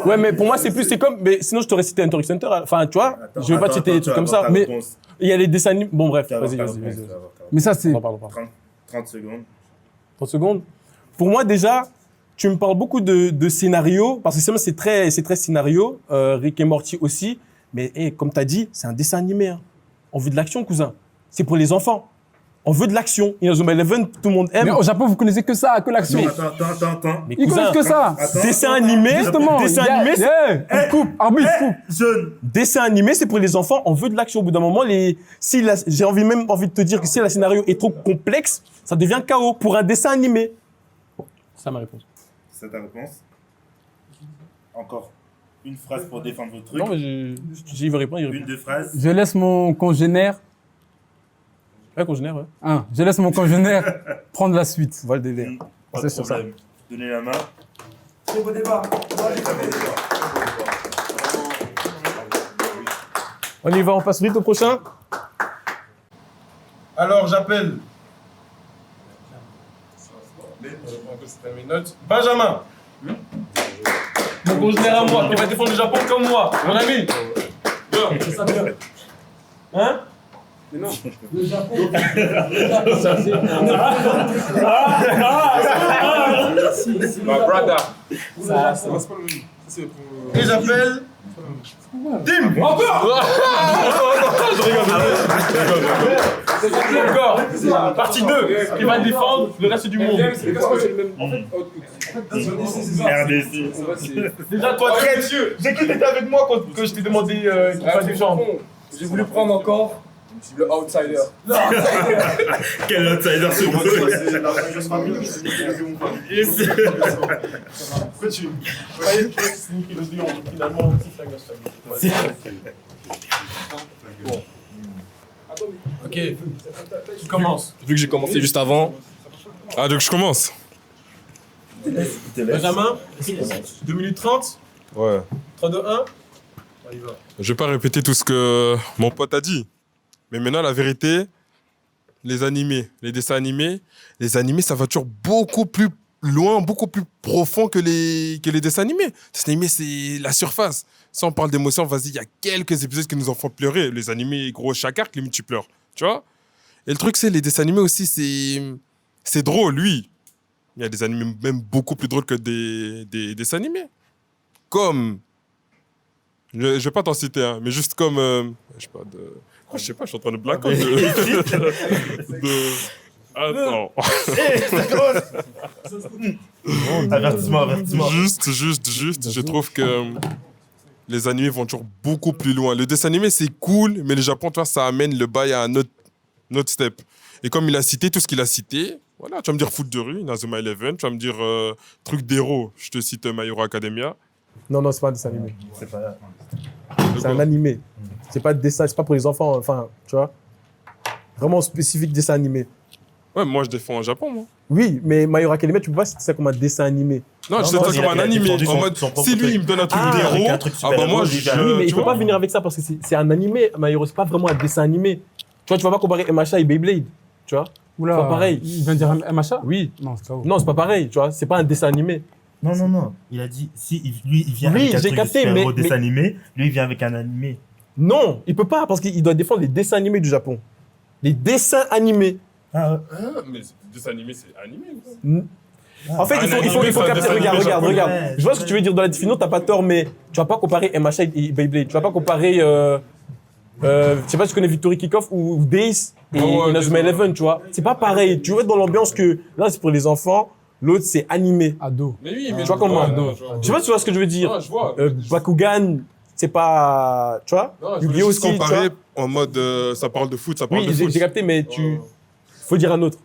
E: Ouais, mais pour moi, c'est comme. Mais sinon, je t'aurais cité Hunter x Hunter. Enfin, tu vois, je vais pas te citer des trucs comme ça. Mais il y a les dessins animés. Bon, bref, vas-y.
C: Mais ça, c'est.
F: 30 secondes.
E: 30 secondes. Pour moi, déjà, tu me parles beaucoup de scénario, parce que c'est très scénario. Rick et Morty aussi. Mais comme tu as dit, c'est un dessin animé. Hein. On veut de l'action, cousin. C'est pour les enfants. On veut de l'action. Inazuma Eleven, tout le monde aime.
C: Mais au Japon, vous connaissez que ça, que l'action.
F: Attends.
C: Ils connaissent que ça.
E: Dessin animé,
C: justement.
E: Dessin animé,
C: coupe, arbitre, coupe.
F: Jeune.
E: Dessin animé, c'est pour les enfants. On veut de l'action. Au bout d'un moment, j'ai même envie de te dire que si le scénario est trop complexe, ça devient chaos pour un dessin animé. C'est ça ma réponse.
F: C'est ta réponse? Encore une phrase pour défendre votre truc.
E: Non, mais j'y veux répondre.
F: Une, 2 phrases.
C: Je laisse mon congénère.
E: Ouais, congénère, ouais.
C: Je laisse mon congénère prendre la suite.
E: Voilà le délire.
F: Pas de problème. Donnez la main.
L: Très beau débat.
E: On y va, on passe vite au prochain.
H: Alors, j'appelle Benjamin. Mon congénère à moi, qui va défendre le Japon comme moi, mon ami. C'est ça bien. Hein? Mais non. Le Japon. Ça, c'est... My brother. Ça, c'est pas le même. Et j'appelle... Dim. Encore. Encore. Partie 2. Qui va défendre le reste du monde.
F: RDC.
H: Déjà, toi, très vieux. J'ai cru que t'étais avec moi quand je t'ai demandé qu'il va défendre.
L: J'ai voulu prendre encore le outsider.
F: Quel outsider c'est vous?
H: Pourquoi tu croyais que c'est une philosophie finalement
K: Bon.
H: Ok, tu commences.
K: Vu que j'ai commencé juste avant.
A: Ah, donc je commence.
H: Benjamin, 2 minutes 30.
A: Ouais.
H: 3, 2, 1. On y va.
A: Je vais pas répéter tout ce que mon pote a dit. Mais maintenant, la vérité, les animés, les dessins animés, ça va toujours beaucoup plus loin, beaucoup plus profond que les dessins animés. Les dessins animés, c'est la surface. Si on parle d'émotion, vas-y, il y a quelques épisodes qui nous en font pleurer. Les animés, gros, chaque arc, limite, tu pleures. Tu vois? Et le truc, c'est les dessins animés aussi, c'est drôle, oui. Il y a des animés même beaucoup plus drôles que des dessins animés. Comme... Je vais pas t'en citer, hein, mais juste comme... je sais pas, je suis en train de blackout. Attends.
F: Avertissement.
A: Juste, je trouve que les animés vont toujours beaucoup plus loin. Le dessin animé, c'est cool, mais le Japon, tu vois, ça amène le bail à un autre step. Et comme il a cité tout ce qu'il a cité, voilà, tu vas me dire foot de rue, Inazuma Eleven, tu vas me dire truc d'héros, je te cite My Hero Academia.
E: Non, c'est pas un dessin animé. C'est un animé. C'est pas de dessin, c'est pas pour les enfants, enfin, tu vois. Vraiment spécifique dessin animé.
A: Ouais, moi je défends au Japon, moi.
E: Oui, mais My Hero Academia, tu peux pas citer ça comme un dessin animé.
A: Non, je sais ça comme un animé. En mode, si lui, il me donne un truc d'héros, moi,
E: oui, mais il faut pas venir avec ça parce que c'est un animé. My Hero, c'est pas vraiment un dessin animé. Tu vois, tu vas pas comparer MHA et Beyblade. Tu vois?
C: Oula,
E: c'est pas pareil.
C: Il vient dire MHA?
E: Oui.
C: Non, c'est pas ouf.
E: Non, c'est pas pareil, tu vois. C'est pas un dessin animé.
F: Non. Il a dit, si lui, il vient
E: Oui,
F: avec un
E: j'ai
F: truc
E: capté,
F: de super-héros
E: mais-
F: dessin animé, lui, il vient avec un animé.
E: Non, il peut pas parce qu'il doit défendre les dessins animés du Japon. Les dessins animés.
F: Ah,
A: mais dessin animé, c'est animé.
E: En fait, il faut capter. Regarde. Je vois ce que tu veux dire dans la définition, t'as pas tort, mais tu vas pas comparer MHA et Beyblade. Tu vas pas comparer. Je sais pas si tu connais Victory Kickoff ou Days et Inazuma Eleven, tu vois. C'est pas pareil. Tu veux être dans l'ambiance que là, c'est pour les enfants, l'autre, c'est animé.
C: Ado.
A: Mais oui, mais
E: Tu vois comment Je sais pas si tu vois ce que je veux dire.
A: Non, je vois.
E: Bakugan, c'est pas. Tu vois
A: Non, je voulais
E: Yu-Gi-Oh!
A: juste
E: aussi, tu
A: comparer
E: vois.
A: en mode ça parle de foot, ça parle
E: Oui,
A: de foot.
E: j'ai capté, mais faut dire un autre.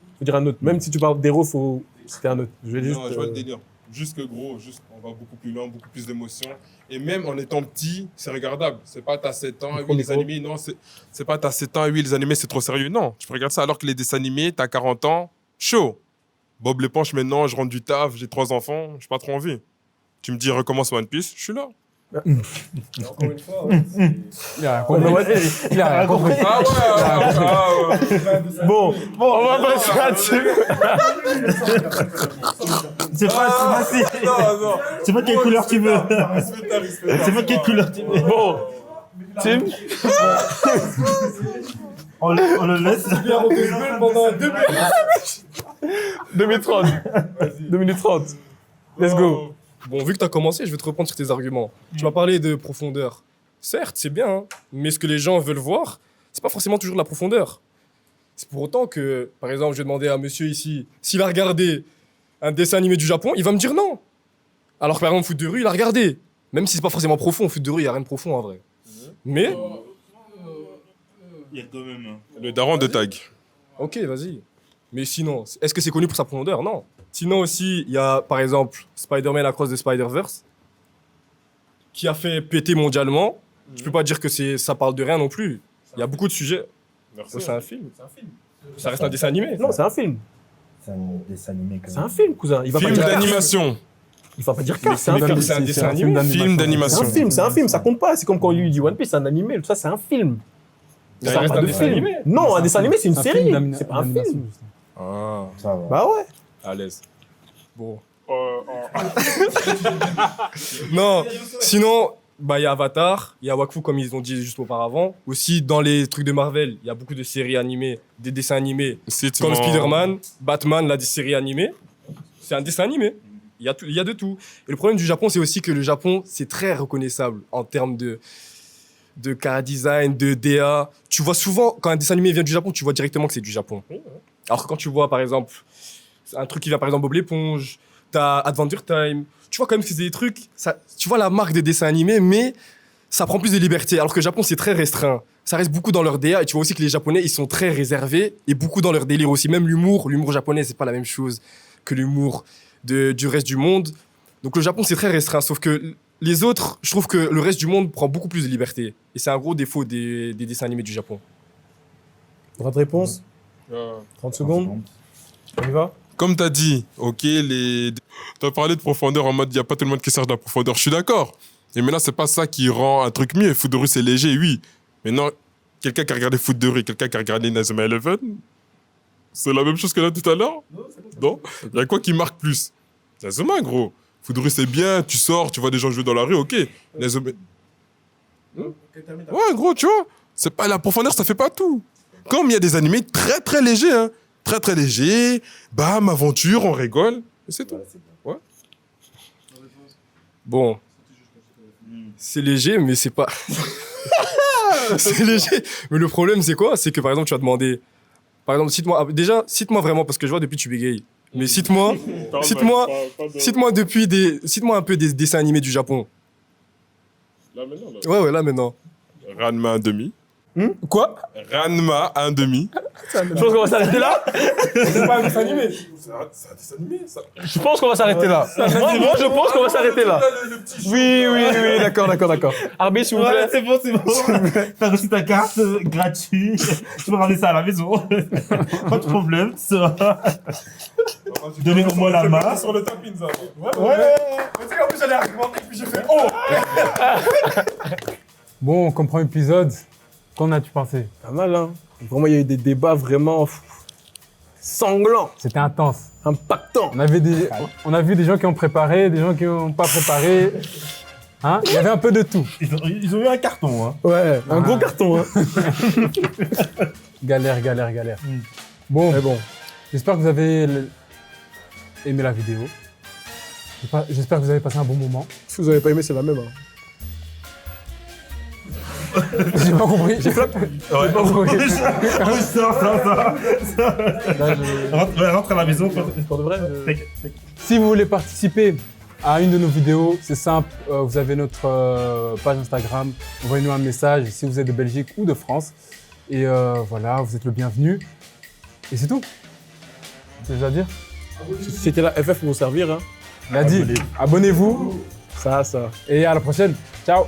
E: Même si tu parles d'héros, faut citer un autre. Je vais juste.
A: Non, je vois le délire. Juste que gros, on va beaucoup plus loin, beaucoup plus d'émotions. Et même en étant petit, c'est regardable. C'est pas t'as 7 ans, oui, les animés, non, c'est pas t'as 7 ans, oui, les animés, c'est trop sérieux. Non, tu peux regarder ça alors que les dessins animés, t'as 40 ans, chaud. Bob l'éponge, maintenant, je rentre du taf, j'ai 3 enfants, j'ai pas trop envie. Tu me dis, recommence One Piece, je suis là.
L: Encore une fois,
C: Il a rien compris.
E: Bon, on va passer là-dessus.
F: C'est pas si. C'est pas quelle couleur tu veux. C'est pas quelle couleur tu veux.
E: Bon, Tim.
F: On le laisse.
L: pendant 2 minutes.
E: 2 minutes 30. Let's go.
K: Bon, vu que tu as commencé, je vais te reprendre sur tes arguments. Tu m'as parlé de profondeur. Certes, c'est bien, hein, mais ce que les gens veulent voir, c'est pas forcément toujours la profondeur. C'est pour autant que, par exemple, je vais demander à monsieur ici, s'il a regardé un dessin animé du Japon, il va me dire non. Alors que par exemple, foot de rue, il a regardé. Même si c'est pas forcément profond, foot de rue, il n'y a rien de profond en vrai. Mais.
F: Il y a quand même.
A: Le daron de Tag.
K: Ok, vas-y. Mais sinon, est-ce que c'est connu pour sa profondeur? Non. Sinon aussi, il y a par exemple Spider-Man Across the Spider-Verse qui a fait péter mondialement. Je peux pas dire que ça parle de rien non plus. Il y a beaucoup de sujets.
A: Merci.
K: C'est un film. Ça reste un dessin animé.
E: Non, c'est un film.
F: C'est un dessin animé quand
E: C'est un film, cousin. Il va
A: Film
E: pas dire
A: d'animation.
E: Il va pas dire car, c'est un film.
K: C'est un dessin animé.
A: Film d'animation.
E: C'est un film, ça compte pas. C'est comme quand lui dit One Piece, c'est un animé. Tout ça, c'est un film.
K: Ça
E: Ça
K: reste
E: parle
K: un
E: de
K: dessin
E: film.
K: animé.
E: Non, un dessin animé, c'est une série.
C: film
E: C'est pas un
C: d'animation,
E: film.
C: justement.
A: Ah,
F: Ça va.
E: Bah ouais.
A: à l'aise.
K: Bon. Non, sinon, bah, il y a Avatar, il y a Wakfu, comme ils ont dit juste auparavant. Aussi, dans les trucs de Marvel, il y a beaucoup de séries animées, des dessins animés, comme Spider-Man, Batman, là, des séries animées. C'est un dessin animé. Il y a de tout. Et le problème du Japon, c'est aussi que le Japon, c'est très reconnaissable en termes de chara design, de DA. Tu vois souvent, quand un dessin animé vient du Japon, tu vois directement que c'est du Japon. Alors que quand tu vois, par exemple, un truc qui vient, par exemple, Bob l'éponge, t'as Adventure Time, tu vois quand même que c'est des trucs, tu vois la marque des dessins animés, mais ça prend plus de liberté. Alors que le Japon, c'est très restreint. Ça reste beaucoup dans leur DA, et tu vois aussi que les Japonais, ils sont très réservés, et beaucoup dans leur délire aussi. Même l'humour japonais, c'est pas la même chose que l'humour du reste du monde. Donc le Japon, c'est très restreint, sauf que les autres, je trouve que le reste du monde prend beaucoup plus de liberté. Et c'est un gros défaut des dessins animés du Japon.
E: Droit de réponse 30 secondes. On y va.
A: Comme tu as dit, ok, tu as parlé de profondeur en mode il n'y a pas tout le monde qui cherche de la profondeur. Je suis d'accord. Et maintenant, c'est pas ça qui rend un truc mieux. Foot de rue, c'est léger, oui. Maintenant, quelqu'un qui a regardé Foot de rue, quelqu'un qui a regardé Inazuma Eleven, c'est la même chose que là tout à l'heure? Non. Il y a quoi qui marque plus? Inazuma, gros. Foot de rue, c'est bien, tu sors, tu vois des gens jouer dans la rue, ok. Inazuma... Ouais, gros, tu vois. C'est pas la profondeur, ça fait pas tout. Comme il y a des animés très très légers, hein. Très très légers, bam, aventure, on rigole, et c'est tout. Ouais.
K: Bon, c'est léger, mais c'est pas... c'est léger, mais le problème c'est quoi? C'est que par exemple tu vas demander, par exemple cite-moi vraiment, parce que je vois depuis tu bégayes, mais cite-moi un peu des dessins animés du Japon.
A: Là maintenant, là.
K: Ouais, là maintenant.
A: Ranma 1,5.
E: Quoi?
A: Ranma 1,5.
E: Je pense qu'on va s'arrêter là.
L: C'est pas un dessin animé.
A: C'est un dessin animé, ça.
E: Je pense qu'on va s'arrêter là. Moi, je pense qu'on va s'arrêter là. Oui, d'accord. Arbitre, s'il vous plaît.
F: C'est bon. T'as reçu ta carte gratuite. Tu peux ramener ça à la maison. Pas de problème. Donnez-moi la main.
L: Sur le tapis, ça. Ouais. Tu sais, en plus, j'allais argumenter, puis j'ai fait oh.
C: Bon, comme premier épisode, qu'en as-tu pensé?
E: Pas mal, hein. Vraiment, il y a eu des débats vraiment... Sanglant.
C: C'était intense.
E: Impactant.
C: On a vu des gens qui ont préparé, des gens qui n'ont pas préparé. Hein? Il y avait un peu de tout.
F: Ils ont eu un carton, hein.
E: Ouais, un gros carton, hein.
C: Galère. Bon, j'espère que vous avez aimé la vidéo. J'espère que vous avez passé un bon moment.
E: Si vous n'avez pas aimé, c'est la même. Hein.
C: J'ai pas compris. J'ai pas compris.
F: Rentre à la maison.
E: Pour de vrai.
C: Si vous voulez participer à une de nos vidéos, c'est simple. Vous avez notre page Instagram. Envoyez-nous un message si vous êtes de Belgique ou de France. Et voilà, vous êtes le bienvenu. Et c'est tout. C'est déjà à dire.
E: C'était la FF pour vous servir. Hein.
C: Il a dit, abonnez-vous.
E: Ça.
C: Et à la prochaine. Ciao.